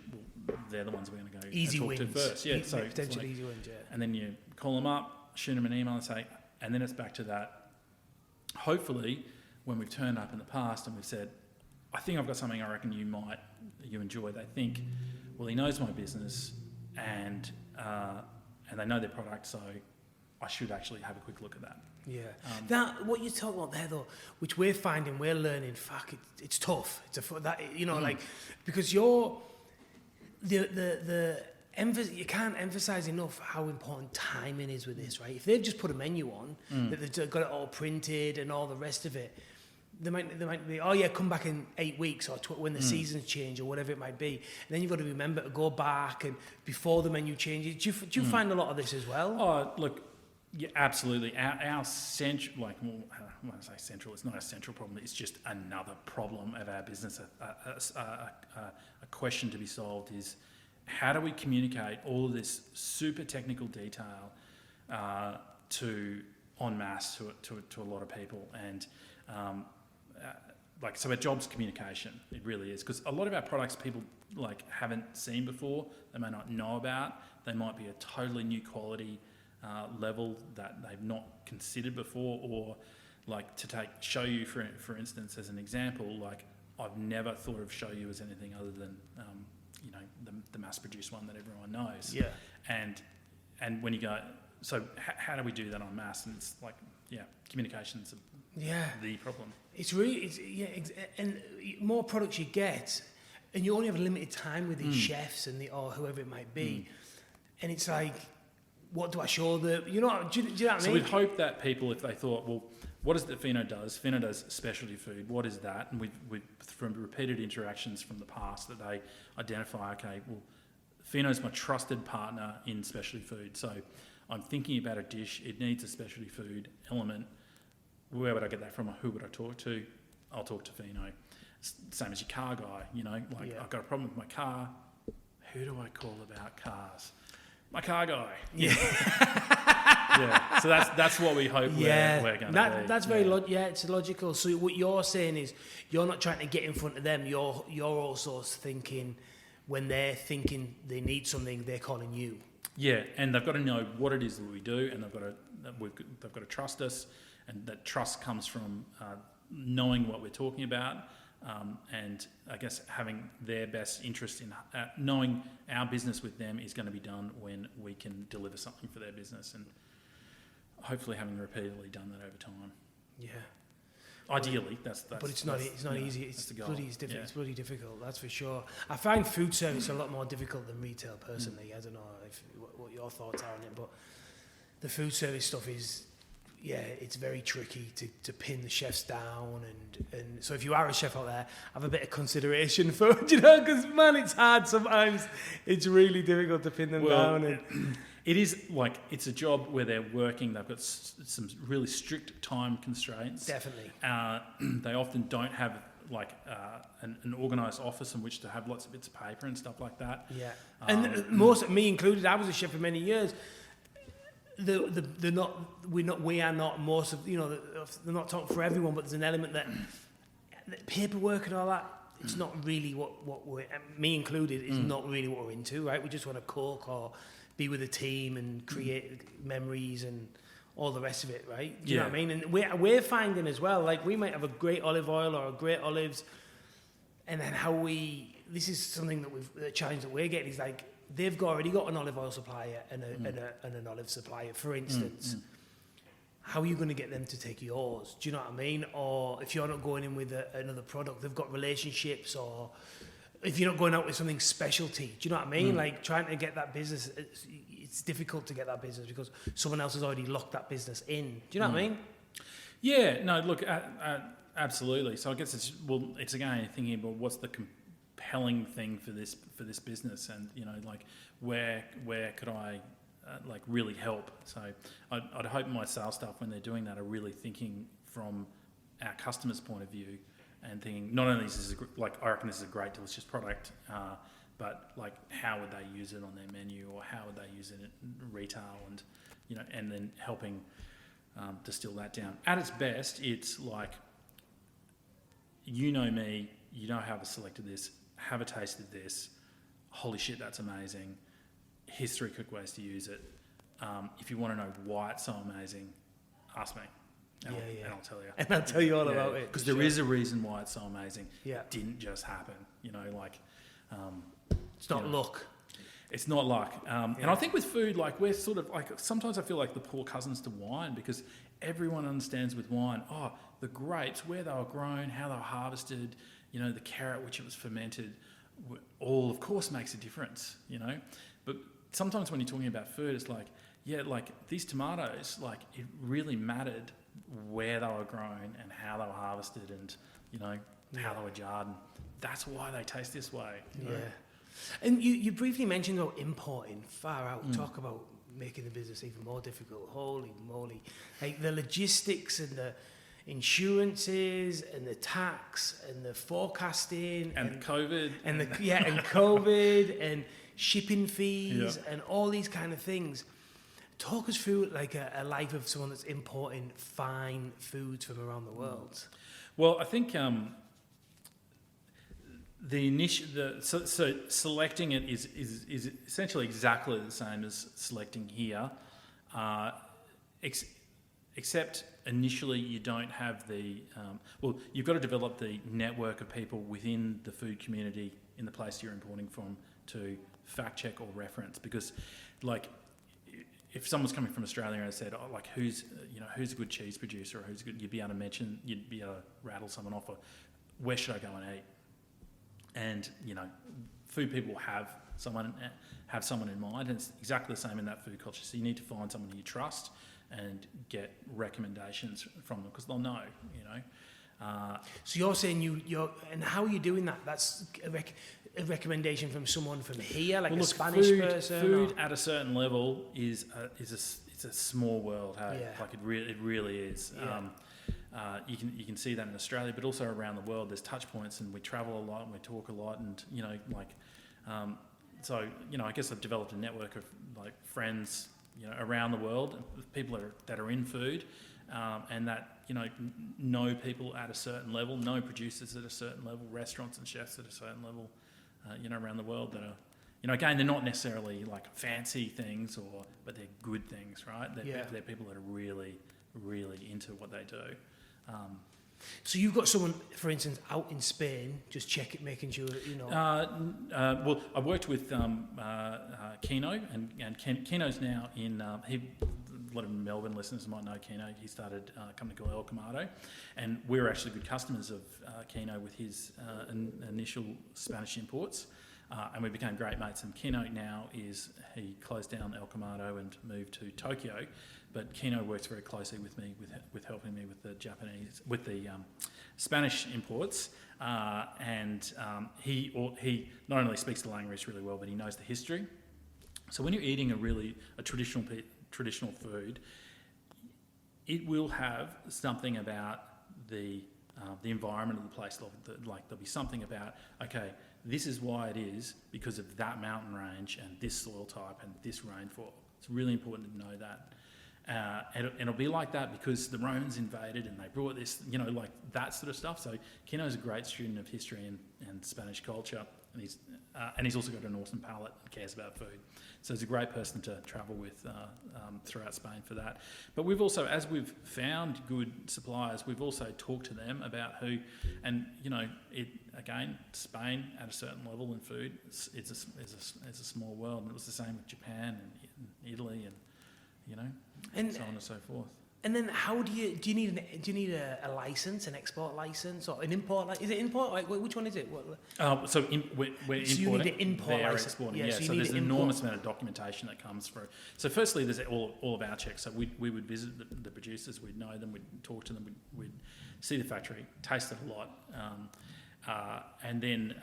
Well, they're the ones we're going to go easy and talk wins. to first. Yeah, so potentially easy wins. Yeah. And then you call them up, shoot them an email, and say, and then it's back to that. Hopefully, when we've turned up in the past and we've said, I think I've got something I reckon you enjoy. They think, well, he knows my business, and they know their product, so I should actually have a quick look at that. Yeah. That what you're talking about there, though, which we're finding, we're learning. Fuck, it's tough. Like because you're the emphasis. You can't emphasize enough how important timing is with this, right? If they've just put a menu on, that they've got it all printed and all the rest of it, They might be, oh yeah, come back in 8 weeks or when the seasons change or whatever it might be. And then you've got to remember to go back and before the menu changes. Do you find a lot of this as well? Oh, look, yeah, absolutely. Our central, like, well, when I say central, it's not a central problem. It's just another problem of our business. A question to be solved is how do we communicate all of this super technical detail to en masse to a lot of people and so our job's communication. It really is, because a lot of our products people like haven't seen before. They may not know about. They might be a totally new quality level that they've not considered before, or like to show you for instance as an example. Like I've never thought of show you as anything other than the mass-produced one that everyone knows. Yeah. And when you go, so how do we do that en masse? And it's like, communication's the problem. It's really, and more products you get, and you only have a limited time with these chefs and or whoever it might be, and it's like, what do I show them? Do you know what I mean? So we'd hope that people, if they thought, well, what is it that Fino does? Fino does specialty food. What is that? And we from repeated interactions from the past, that they identify, okay, well, Fino's my trusted partner in specialty food. So I'm thinking about a dish. It needs a specialty food element. Where would I get that from? Who would I talk to? I'll talk to Fino. Same as your car guy, I've got a problem with my car. Who do I call about cars? My car guy. Yeah. Yeah. So that's what we hope we're going to be. That's very it's logical. So what you're saying is you're not trying to get in front of them. You're also thinking when they're thinking they need something, they're calling you. Yeah, and they've got to know what it is that we do, and they've got to trust us, and that trust comes from knowing what we're talking about. And I guess having their best interest in knowing our business with them is going to be done when we can deliver something for their business, and hopefully having repeatedly done that over time. Yeah. Ideally, that's but it's not easy. It's It's bloody difficult. That's for sure. I find food service a lot more difficult than retail personally. I don't know what your thoughts are on it, but the food service stuff is. Yeah, it's very tricky to pin the chefs down, and so if you are a chef out there, have a bit of consideration for because man, it's hard sometimes. It's really difficult to pin them down. And it is like it's a job where they're working. They've got some really strict time constraints. Definitely. They often don't have an organised office in which to have lots of bits of paper and stuff like that. Yeah, and most, me included, I was a chef for many years. They're not. We are not. Most of they're not talking for everyone, but there's an element that paperwork and all that. It's not really what we're, me included, is not really what we're into, right? We just want to cook or be with a team and create memories and all the rest of it, right? Do you know what I mean? And we're finding as well, like we might have a great olive oil or a great olives, and then this is something that the challenge that we're getting is like. They've already got an olive oil supplier and an olive supplier, for instance. How are you going to get them to take yours? Do you know what I mean? Or if you're not going in with another product, they've got relationships, or if you're not going out with something specialty, do you know what I mean? Like trying to get that business, it's difficult to get that business because someone else has already locked that business in. Do you know what I mean? Yeah, no, look, absolutely. So I guess it's again thinking about what's the compelling thing for this business, and where could I really help. So I'd hope my sales staff, when they're doing that, are really thinking from our customers' point of view and thinking not only is this I reckon this is a great delicious product, but how would they use it on their menu, or how would they use it in retail, and and then helping distill that down. At its best, it's like, me, you know how I've selected this. Have a taste of this. Holy shit, that's amazing. Here's 3 quick ways to use it. If you want to know why it's so amazing, ask me. And I'll tell you. And I'll tell you all about it. Because there is a reason why it's so amazing. Yeah. It didn't just happen. It's not luck. It's not luck. And I think with food, we're sort of sometimes I feel like the poor cousins to wine, because everyone understands with wine, the grapes, where they were grown, how they were harvested, the care at which it was fermented, all of course makes a difference, But sometimes when you're talking about food, it's these tomatoes, it really mattered where they were grown and how they were harvested, and how they were jarred. And that's why they taste this way. Yeah. And you briefly mentioned about importing. Far out. Talk about making the business even more difficult. Holy moly! Like the logistics and the insurances and the tax and the forecasting and COVID and COVID and shipping fees and all these kind of things. Talk us through like a life of someone that's importing fine foods from around the world. Well, I think selecting it is essentially exactly the same as selecting here, except initially you don't have you've got to develop the network of people within the food community in the place you're importing from to fact check or reference, because if someone's coming from Australia and said, who's a good cheese producer, or who's good, you'd be able to rattle someone off, or where should I go and eat? And food people have someone in mind, and it's exactly the same in that food culture. So you need to find someone you trust and get recommendations from them, because they'll know. So you're saying and how are you doing that? That's a recommendation from someone from here, like a Spanish person. Food at a certain level is a small world. Hey? Yeah. Like it really is. Yeah. You can see that in Australia, but also around the world. There's touch points, and we travel a lot and we talk a lot, and I guess I've developed a network of friends around the world, people that are in food, and that know people at a certain level, know producers at a certain level, restaurants and chefs at a certain level, around the world that are, again, they're not necessarily fancy things, but they're good things, right? They're people that are really, really into what they do. So you've got someone, for instance, out in Spain, just making sure, Well, I worked with Kino, and Kino's now in. A lot of Melbourne listeners might know Kino. He started a company called El Camado, and we were actually good customers of Kino with his initial Spanish imports, and we became great mates. And Kino now he closed down El Camado and moved to Tokyo, but Kino works very closely with me with helping me with the Spanish imports, and he not only speaks the language really well, but he knows the history. So when you're eating a traditional food, it will have something about the environment of the place. There'll be something about, okay, this is why it is, because of that mountain range and this soil type and this rainfall. It's really important to know that. And it'll be like that because the Romans invaded and they brought this, that sort of stuff. So Kino's a great student of history and Spanish culture, and he's also got an awesome palate and cares about food. So he's a great person to travel with throughout Spain for that. But we've also, as we've found good suppliers, we've also talked to them about who, and Spain at a certain level in food, it's a small world, and it was the same with Japan and Italy and so on and so forth. And then how do you need a license, an export license, or an import? Is it import? Which one is it? So we're importing. So you need an import they're license. exporting. Yeah, So there's an enormous amount of documentation that comes through. So firstly, there's all of our checks. So we would visit the producers, we'd know them, we'd talk to them, we'd see the factory, taste it a lot, and then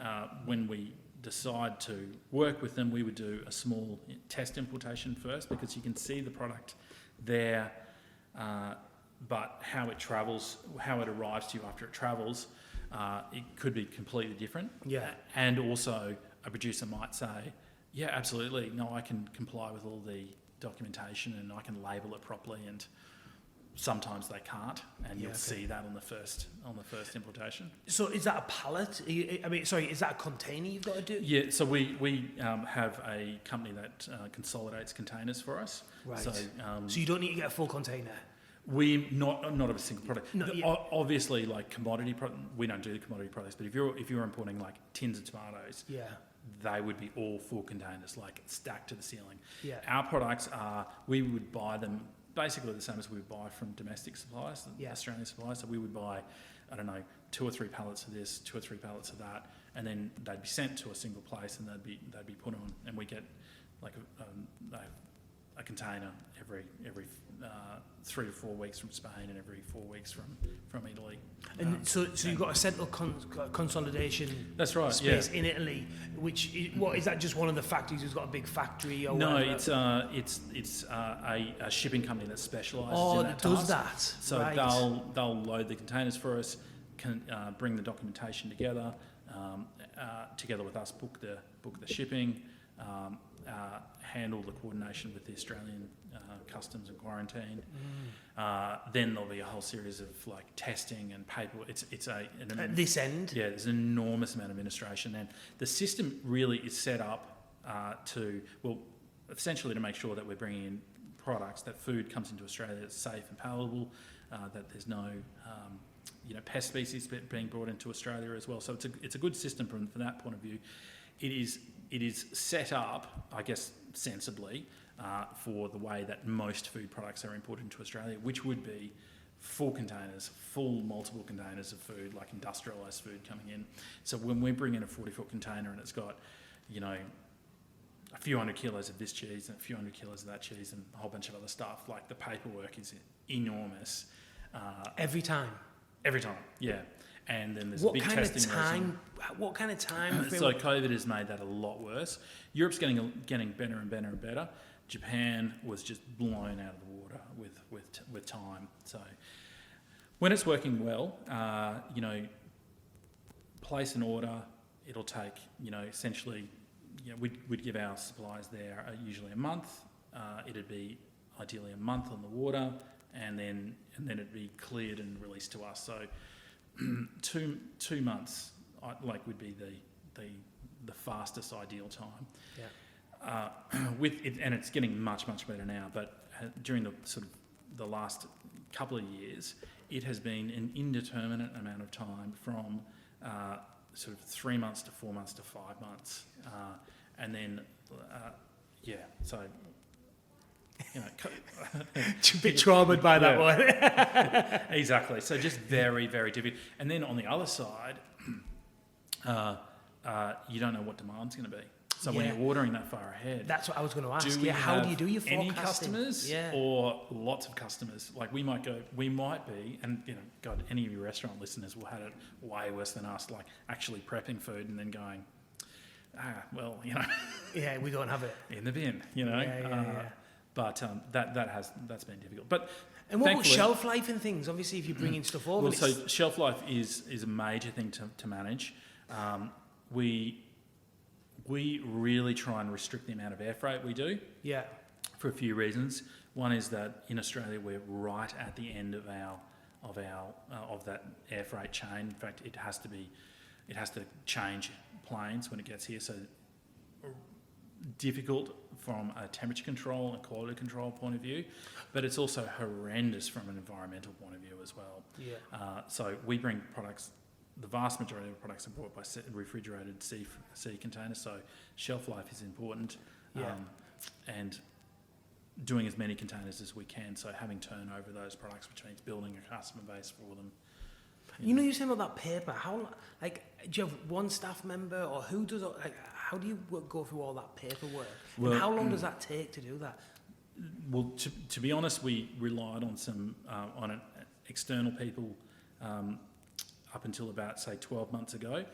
when we decide to work with them, we would do a small test importation first, because you can see the product there. But how it travels, how it arrives to you after it travels, it could be completely different. Yeah. And also, a producer might say, yeah, absolutely, no, I can comply with all the documentation and I can label it properly, and sometimes they can't, and you'll see that on the first importation. So is that a pallet? Is that a container you've got to do? Yeah, so we have a company that consolidates containers for us. Right. So you don't need to get a full container? We not of a single product. No, obviously, commodity we don't do the commodity products, but if you're importing tins of tomatoes, they would be all full containers, stacked to the ceiling. Yeah. Our products we would buy them basically the same as we would buy from domestic suppliers, Australian suppliers. So we would buy, 2 or 3 pallets of this, 2 or 3 pallets of that, and then they'd be sent to a single place, and they'd be put on, and we get a container every 3 to 4 weeks from Spain and every 4 weeks from Italy. And so you've got a central consolidation That's right, space in Italy, which is that just one of the factories who's got a big factory or No, whatever? it's a shipping company that specialises Oh, in that that does task. that. So right. they'll load the containers for us, bring the documentation together, together with us, book the shipping, handle the coordination with the Australian customs and quarantine. Then there'll be a whole series of like testing and paper. It's At this end? Yeah, there's an enormous amount of administration, and the system really is set up essentially to make sure that we're bringing in products, that food comes into Australia that's safe and palatable, that there's no pest species being brought into Australia as well. So it's a good system from that point of view. It is set up, I guess, sensibly for the way that most food products are imported into Australia, which would be full multiple containers of food, like industrialised food coming in. So when we bring in a 40-foot container and it's got, a few hundred kilos of this cheese and a few hundred kilos of that cheese and a whole bunch of other stuff, like the paperwork is enormous. Every time? Every time, yeah. And then there's a big testing regime. What kind of time? So COVID has made that a lot worse. Europe's getting better and better and better. Japan was just blown out of the water with time. So when it's working well, place an order. It'll take essentially, we'd give our suppliers there usually a month. It'd be ideally a month on the water, and then it'd be cleared and released to us. So 2 months would be the fastest ideal time. Yeah. With it, and it's getting much better now. But during the sort of the last couple of years, it has been an indeterminate amount of time from sort of 3 months to 4 months to 5 months, and then so. A bit traumatized by that one. Exactly. So just very, very difficult. And then on the other side, you don't know what demand's going to be. So when you're ordering that far ahead, that's what I was going to ask. How do you do your forecasting? Any customers or lots of customers? Like we might be, and God, any of your restaurant listeners will have it way worse than us. Like actually prepping food and then going, yeah, we don't have it in the bin. But that's been difficult. And what about shelf life and things? Obviously, if you're bringing stuff over, well, so shelf life is a major thing to manage. We really try and restrict the amount of air freight we do. Yeah. For a few reasons. One is that in Australia we're right at the end of that air freight chain. In fact, it has to change planes when it gets here. So difficult from a temperature control and quality control point of view, but it's also horrendous from an environmental point of view as well. Yeah. So we bring products. The vast majority of products are brought by refrigerated sea containers, so shelf life is important. Yeah. And doing as many containers as we can, so having turnover of those products, which means building a customer base for them. You're saying about that paper. How, do you have one staff member, or who does? How do you go through all that paperwork? Well, and how long does that take to do that? Well, to be honest, we relied on some external people up until about, say, 12 months ago,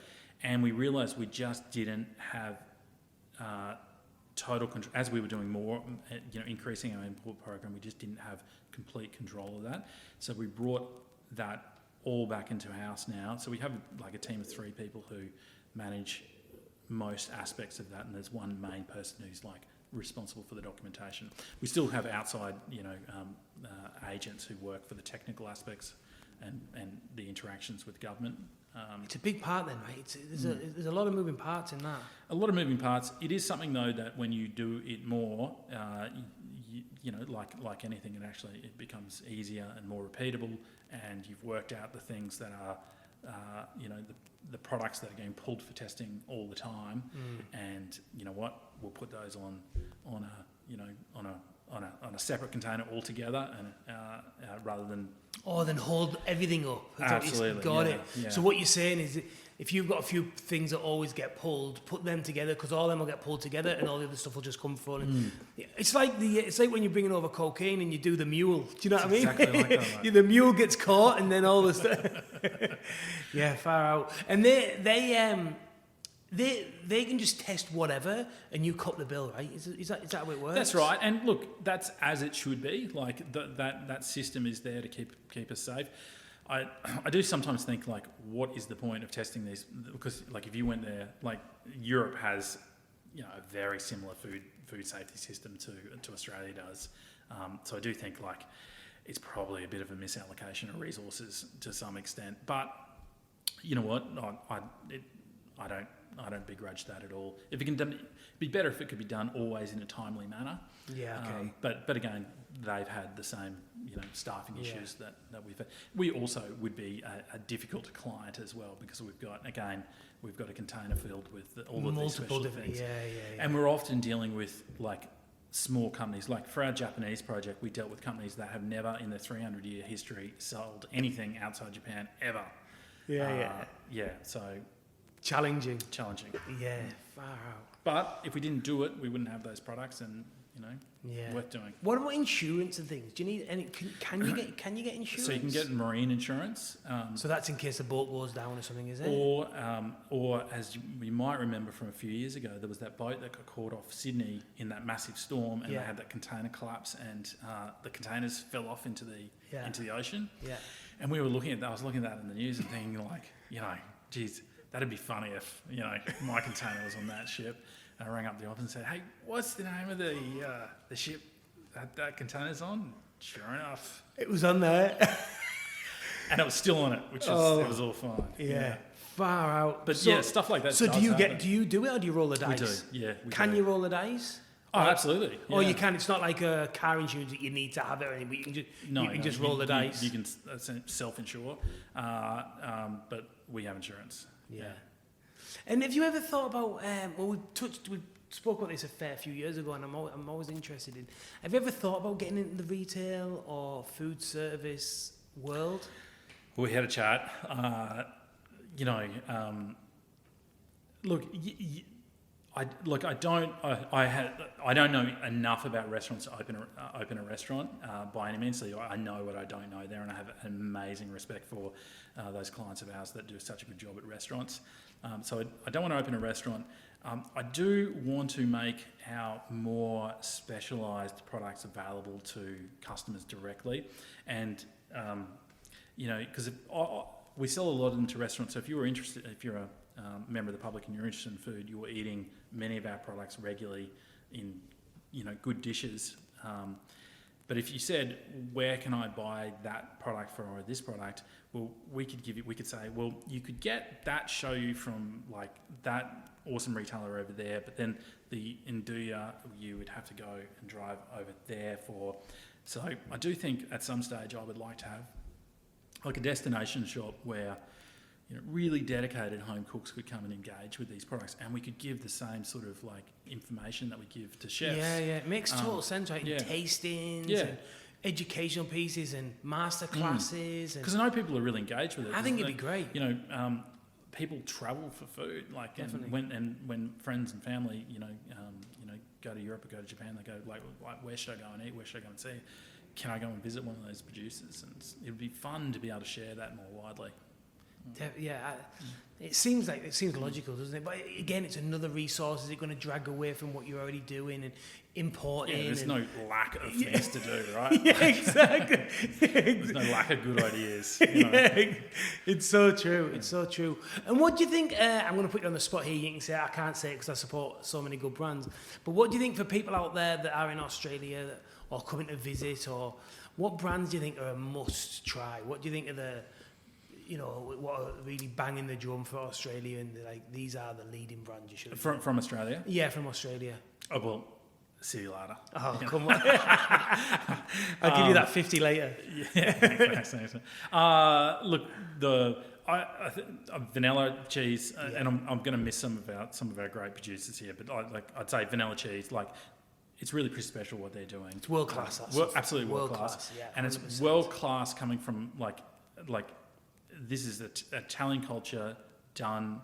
and we realised we just didn't have total control. As we were doing more, increasing our import program, we just didn't have complete control of that. So we brought that all back into house now. So we have a team of 3 people who manage most aspects of that, and there's one main person who's responsible for the documentation. We still have outside, agents who work for the technical aspects and the interactions with government. It's a big part then, right? There's a lot of moving parts in that. A lot of moving parts. It is something though that when you do it more, like anything, it becomes easier and more repeatable, and you've worked out the things that are, the products that are getting pulled for testing all the time, and we'll put those on a separate container altogether, and rather than then hold everything up. Absolutely, Got yeah, it. yeah. So what you're saying is if you've got a few things that always get pulled, put them together, because all of them will get pulled together and all the other stuff will just come falling. It's like when you're bringing over cocaine and you do the mule. Do you know what I mean? Exactly like that, mate. The mule gets caught and then all the stuff. Yeah, far out. And they can just test whatever and you cut the bill, right? Is that how it works? That's right. And look, that's as it should be. Like that system is there to keep us safe. I do sometimes think, like, what is the point of testing these? Because, like, if you went there, like, Europe has, you know, a very similar food safety system to Australia does. So I do think, like, it's probably a bit of a misallocation of resources to some extent. But you know what? I don't begrudge that at all. If it can it'd be better if it could be done always in a timely manner. Yeah. Okay. But again, they've had the same, you know, staffing issues that we've had. We also would be a difficult client as well, because we've got a container filled with all of these special things. Yeah. And we're often dealing with, like, small companies. Like, for our Japanese project, we dealt with companies that have never in their 300-year history sold anything outside Japan ever. Yeah. So Challenging. Yeah, far out. But if we didn't do it, we wouldn't have those products, and, you know, worth doing. What about insurance and things? Do you need any? Can you get insurance? So you can get marine insurance. So that's in case the boat goes down or something, is it? Or as you might remember from a few years ago, there was that boat that got caught off Sydney in that massive storm, and they had that container collapse, and the containers fell off into the ocean. Yeah. And we were looking at that. I was looking at that in the news and thinking, like, you know, geez, that'd be funny if, you know, my container was on that ship. And I rang up the office and said, "Hey, what's the name of the ship that container's on?" Sure enough, it was on there, and it was still on it, which is it was all fine. Yeah. Far out. But stuff like that. So do you do it, or do you roll the dice? We do. Yeah. Can you roll the dice? Oh, absolutely. Yeah. Or you can. It's not like a car insurance that you need to have it or anything. But you can just roll the dice. You can self-insure, but we have insurance. Yeah. And have you ever thought about? We spoke about this a fair few years ago, and I'm always interested in. Have you ever thought about getting into the retail or food service world? We had a chat. Look, I don't know enough about restaurants to open a restaurant by any means. So I know what I don't know there, and I have an amazing respect for those clients of ours that do such a good job at restaurants. So I don't want to open a restaurant. I do want to make our more specialised products available to customers directly, and because we sell a lot into restaurants. So if you're a member of the public and you're interested in food, you're eating many of our products regularly in, good dishes. But if you said, where can I buy that product from or this product? Well, we could say, well, you could get that show you from, like, that awesome retailer over there, but then the Induya, you would have to go and drive over there for. So I do think at some stage I would like to have like a destination shop where really dedicated home cooks could come and engage with these products, and we could give the same sort of like information that we give to chefs. Yeah, it makes total sense, right? And tastings, and educational pieces, and master classes. Because I know people are really engaged with it. I think it'd be great. People travel for food, like, definitely. And when friends and family, go to Europe or go to Japan, they go like, where should I go and eat? Where should I go and see? Can I go and visit one of those producers? And it would be fun to be able to share that more widely. It seems logical, doesn't it? But again, it's another resource. Is it going to drag away from what you're already doing and importing? There's no lack of things to do, right? Yeah, exactly. There's no lack of good ideas. It's so true. It's so true. And what do you think? I'm going to put you on the spot here. You can say I can't say it because I support so many good brands. But what do you think for people out there that are in Australia or coming to visit, or what brands do you think are a must try? What do you think are the what are really banging the drum for Australia, and like these are the leading brands you should from Australia? Yeah, from Australia. Oh, well, City Larder. Oh, come on. I'll give you that 50 later. Yeah, thanks. Look, vanilla cheese, and I'm going to miss some of our great producers here, but I'd say vanilla cheese, like, it's really pretty special what they're doing. It's world class. Absolutely world class. Yeah, and it's world class coming from like this is Italian culture done,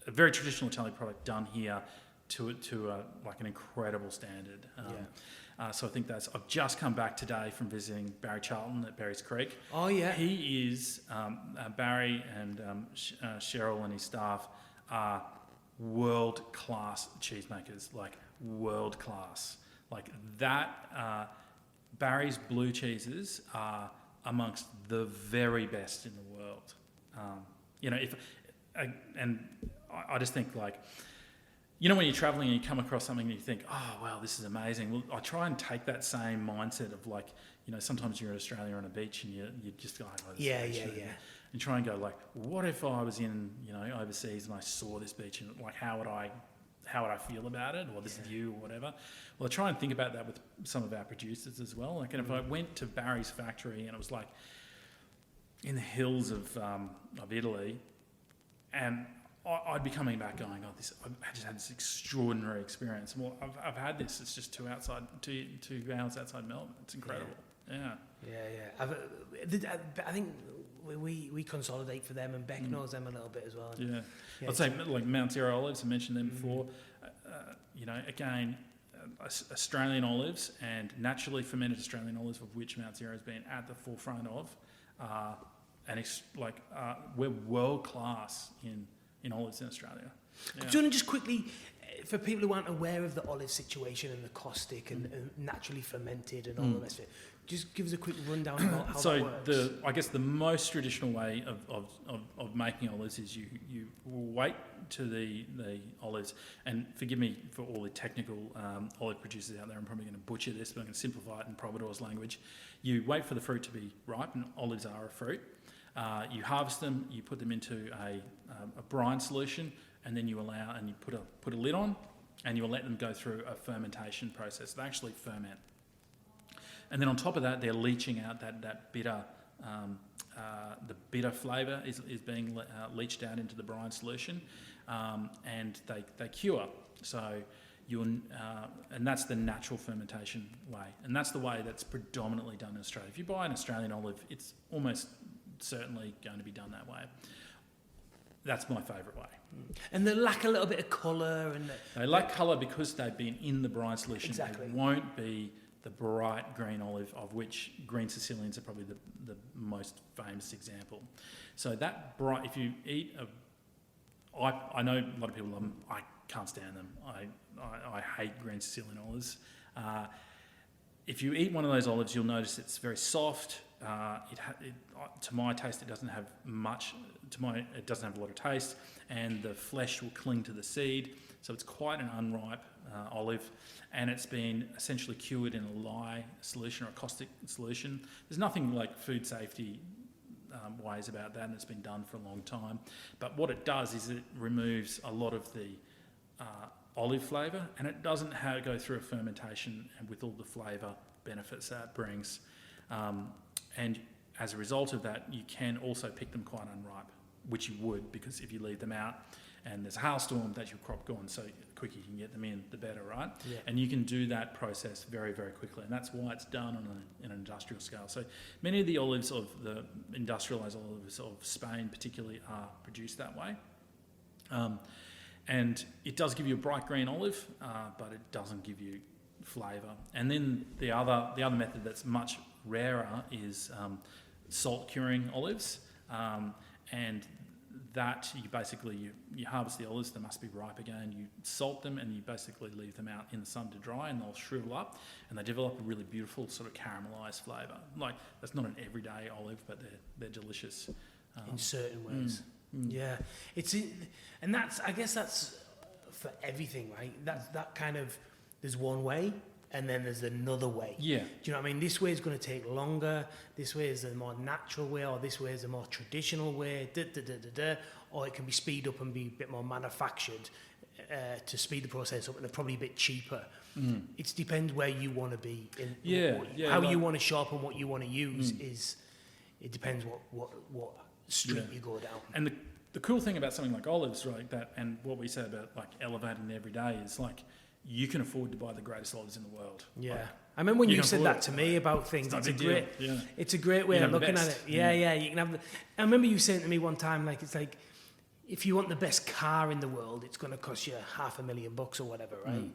a very traditional Italian product done here to like an incredible standard. So I think I've just come back today from visiting Barry Charlton at Barry's Creek. Oh yeah. He is, Barry and Cheryl and his staff are world-class cheesemakers, like world-class. Like that, Barry's blue cheeses are amongst the very best in the world. I just think like, when you're traveling and you come across something and you think, oh, wow, this is amazing. Well, I try and take that same mindset of like, sometimes you're in Australia on a beach and you just go, oh, this beach. And try and go like, what if I was in, overseas and I saw this beach and like, how would I feel about it, or this view or whatever? Well, I try and think about that with some of our producers as well. Like, and if I went to Barry's factory and it was like in the hills of Italy, and I'd be coming back going, I just had this extraordinary experience. Well, I've had this. It's just 2 hours outside Melbourne. It's incredible. Yeah. I think we consolidate for them, and Beck knows them a little bit as well. Yeah. I'd say like Mount Zero olives. I mentioned them before. Again, Australian olives and naturally fermented Australian olives, of which Mount Zero has been at the forefront of, we're world class in olives in Australia. Yeah. Do you want to just quickly, for people who aren't aware of the olive situation and the caustic and naturally fermented and all the rest of it, just give us a quick rundown about how that works. I guess the most traditional way of making olives is you wait to the olives, and forgive me for all the technical olive producers out there, I'm probably going to butcher this, but I'm going to simplify it in providor's language. You wait for the fruit to be ripe, and olives are a fruit. You harvest them, you put them into a brine solution, and then you put a lid on, and you will let them go through a fermentation process. They actually ferment. And then on top of that, they're leaching out that bitter, the bitter flavour is being leached out into the brine solution, and they cure. So and that's the natural fermentation way, and that's the way that's predominantly done in Australia. If you buy an Australian olive, it's almost certainly going to be done that way. That's my favourite way. And they lack a little bit of colour. They lack colour because they've been in the brine solution. Exactly. They won't be the bright green olive, of which green Sicilians are probably the most famous example. So that bright, if you eat I know a lot of people love them. I can't stand them. I hate green Sicilian olives. If you eat one of those olives, you'll notice it's very soft. To my taste, it doesn't have much. It doesn't have a lot of taste, and the flesh will cling to the seed. So it's quite an unripe olive, and it's been essentially cured in a lye solution or a caustic solution. There's nothing like food safety ways about that, and it's been done for a long time. But what it does is it removes a lot of the olive flavour, and it doesn't go through a fermentation and with all the flavour benefits that brings. And as a result of that, you can also pick them quite unripe, which you would, because if you leave them out and there's a hailstorm, that's your crop gone. So the quicker you can get them in, the better, right? Yeah. And you can do that process very, very quickly. And that's why it's done on an industrial scale. So many of the olives of the industrialised olives of Spain particularly are produced that way. And it does give you a bright green olive, but it doesn't give you flavour. And then the other method that's much rarer is salt curing olives, and that you harvest the olives, they must be ripe again, you salt them, and you basically leave them out in the sun to dry, and they'll shrivel up, and they develop a really beautiful sort of caramelised flavour. Like, that's not an everyday olive, but they're delicious. In certain ways. Yeah. I guess that's for everything, right? That kind of, there's one way, and then there's another way. Yeah. Do you know what I mean? This way is going to take longer. This way is a more natural way, or this way is a more traditional way. Or it can be speed up and be a bit more manufactured to speed the process up, and they're probably a bit cheaper. It depends where you want to be. How you want to shop and what you want to use it depends what street you go down. And the cool thing about something like olives, right, and what we say about like elevating the everyday is like, you can afford to buy the greatest olives in the world. Yeah. Like, I remember when you said that to me about things. It's a great way of looking at it. Yeah. You can have I remember you saying to me one time, like, it's like, if you want the best car in the world, it's going to cost you $500,000 or whatever, right?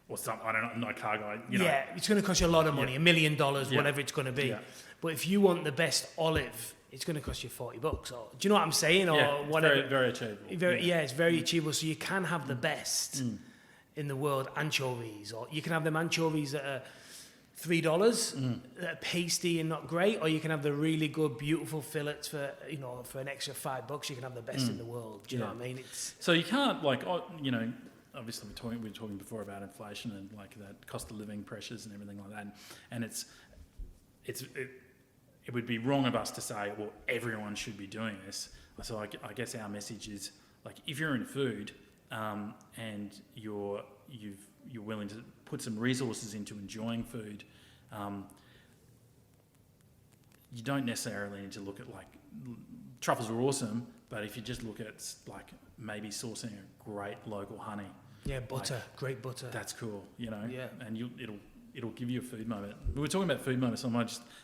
Or something. I don't know. I'm not a car guy. You know. Yeah, it's going to cost you a lot of money, $1 million, whatever it's going to be. Yeah. But if you want the best olive, it's going to cost you $40. Or do you know what I'm saying? Or whatever. Very, very achievable. It's very achievable. So you can have the best in the world anchovies, or you can have them anchovies that are $3 that are pasty and not great, or you can have the really good, beautiful fillets for an extra $5. You can have the best in the world. Do you know what I mean? It's so you can't obviously we were talking before about inflation and like that cost of living pressures and everything like that, and it would be wrong of us to say, well, everyone should be doing this. So I guess our message is, like, if you're in food and you're willing to put some resources into enjoying food, you don't necessarily need to look at, like, truffles are awesome, but if you just look at, like, maybe sourcing a great local honey. Yeah, butter, like, great butter. That's cool, Yeah. And it'll give you a food moment. We were talking about food moments, so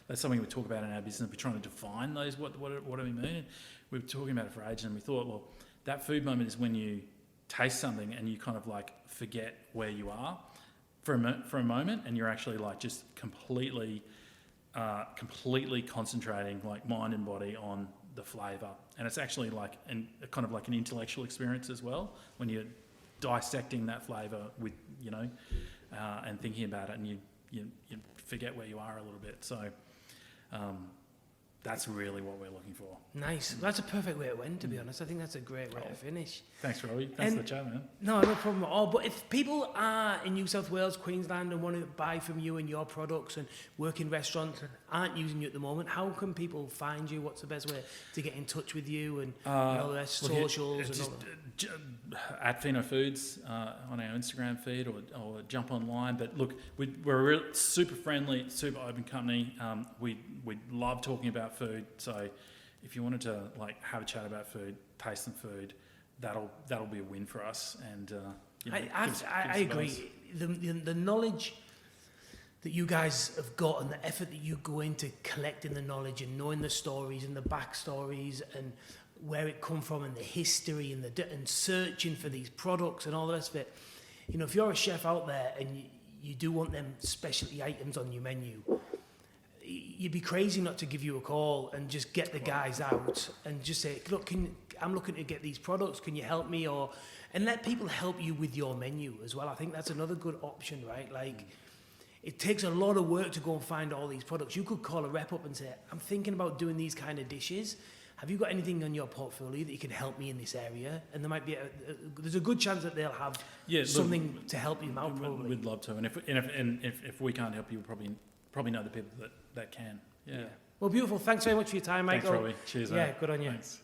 that's something we talk about in our business. We're trying to define those. What do we mean? We were talking about it for ages, and we thought, well, that food moment is when you taste something and you kind of like forget where you are for a moment, and you're actually like just completely concentrating, like mind and body, on the flavour. And it's actually like kind of like an intellectual experience as well, when you're dissecting that flavour with and thinking about it, and you forget where you are a little bit. So that's really what we're looking for. Nice. That's a perfect way to end, to be honest. I think that's a great way to finish. Thanks, Robbie. Thanks for the chat, man. No problem at all. But if people are in New South Wales, Queensland, and want to buy from you and your products and work in restaurants and aren't using you at the moment, how can people find you? What's the best way to get in touch with you and all their socials? And all that? At Fino Foods on our Instagram feed, or jump online. But look, we're a real super friendly, super open company. We love talking about food. So if you wanted to like have a chat about food, taste some food, that'll be a win for us. And I agree. The knowledge that you guys have got and the effort that you go into collecting the knowledge and knowing the stories and the backstories and where it come from and the history and searching for these products and all the rest of it. If you're a chef out there and you do want them specialty items on your menu, you'd be crazy not to give you a call and just get the guys out and just say, look, I'm looking to get these products, can you help me? And let people help you with your menu as well. I think that's another good option, right? Like, it takes a lot of work to go and find all these products. You could call a rep up and say, I'm thinking about doing these kind of dishes. Have you got anything on your portfolio that you can help me in this area? And there might be there's a good chance that they'll have something to help you out. Probably. We'd love to, and if we can't help you, we'll probably know the people that can. Yeah. Well, beautiful. Thanks very much for your time, Michael. Thanks, Robbie. Cheers. Yeah, good on you. Thanks.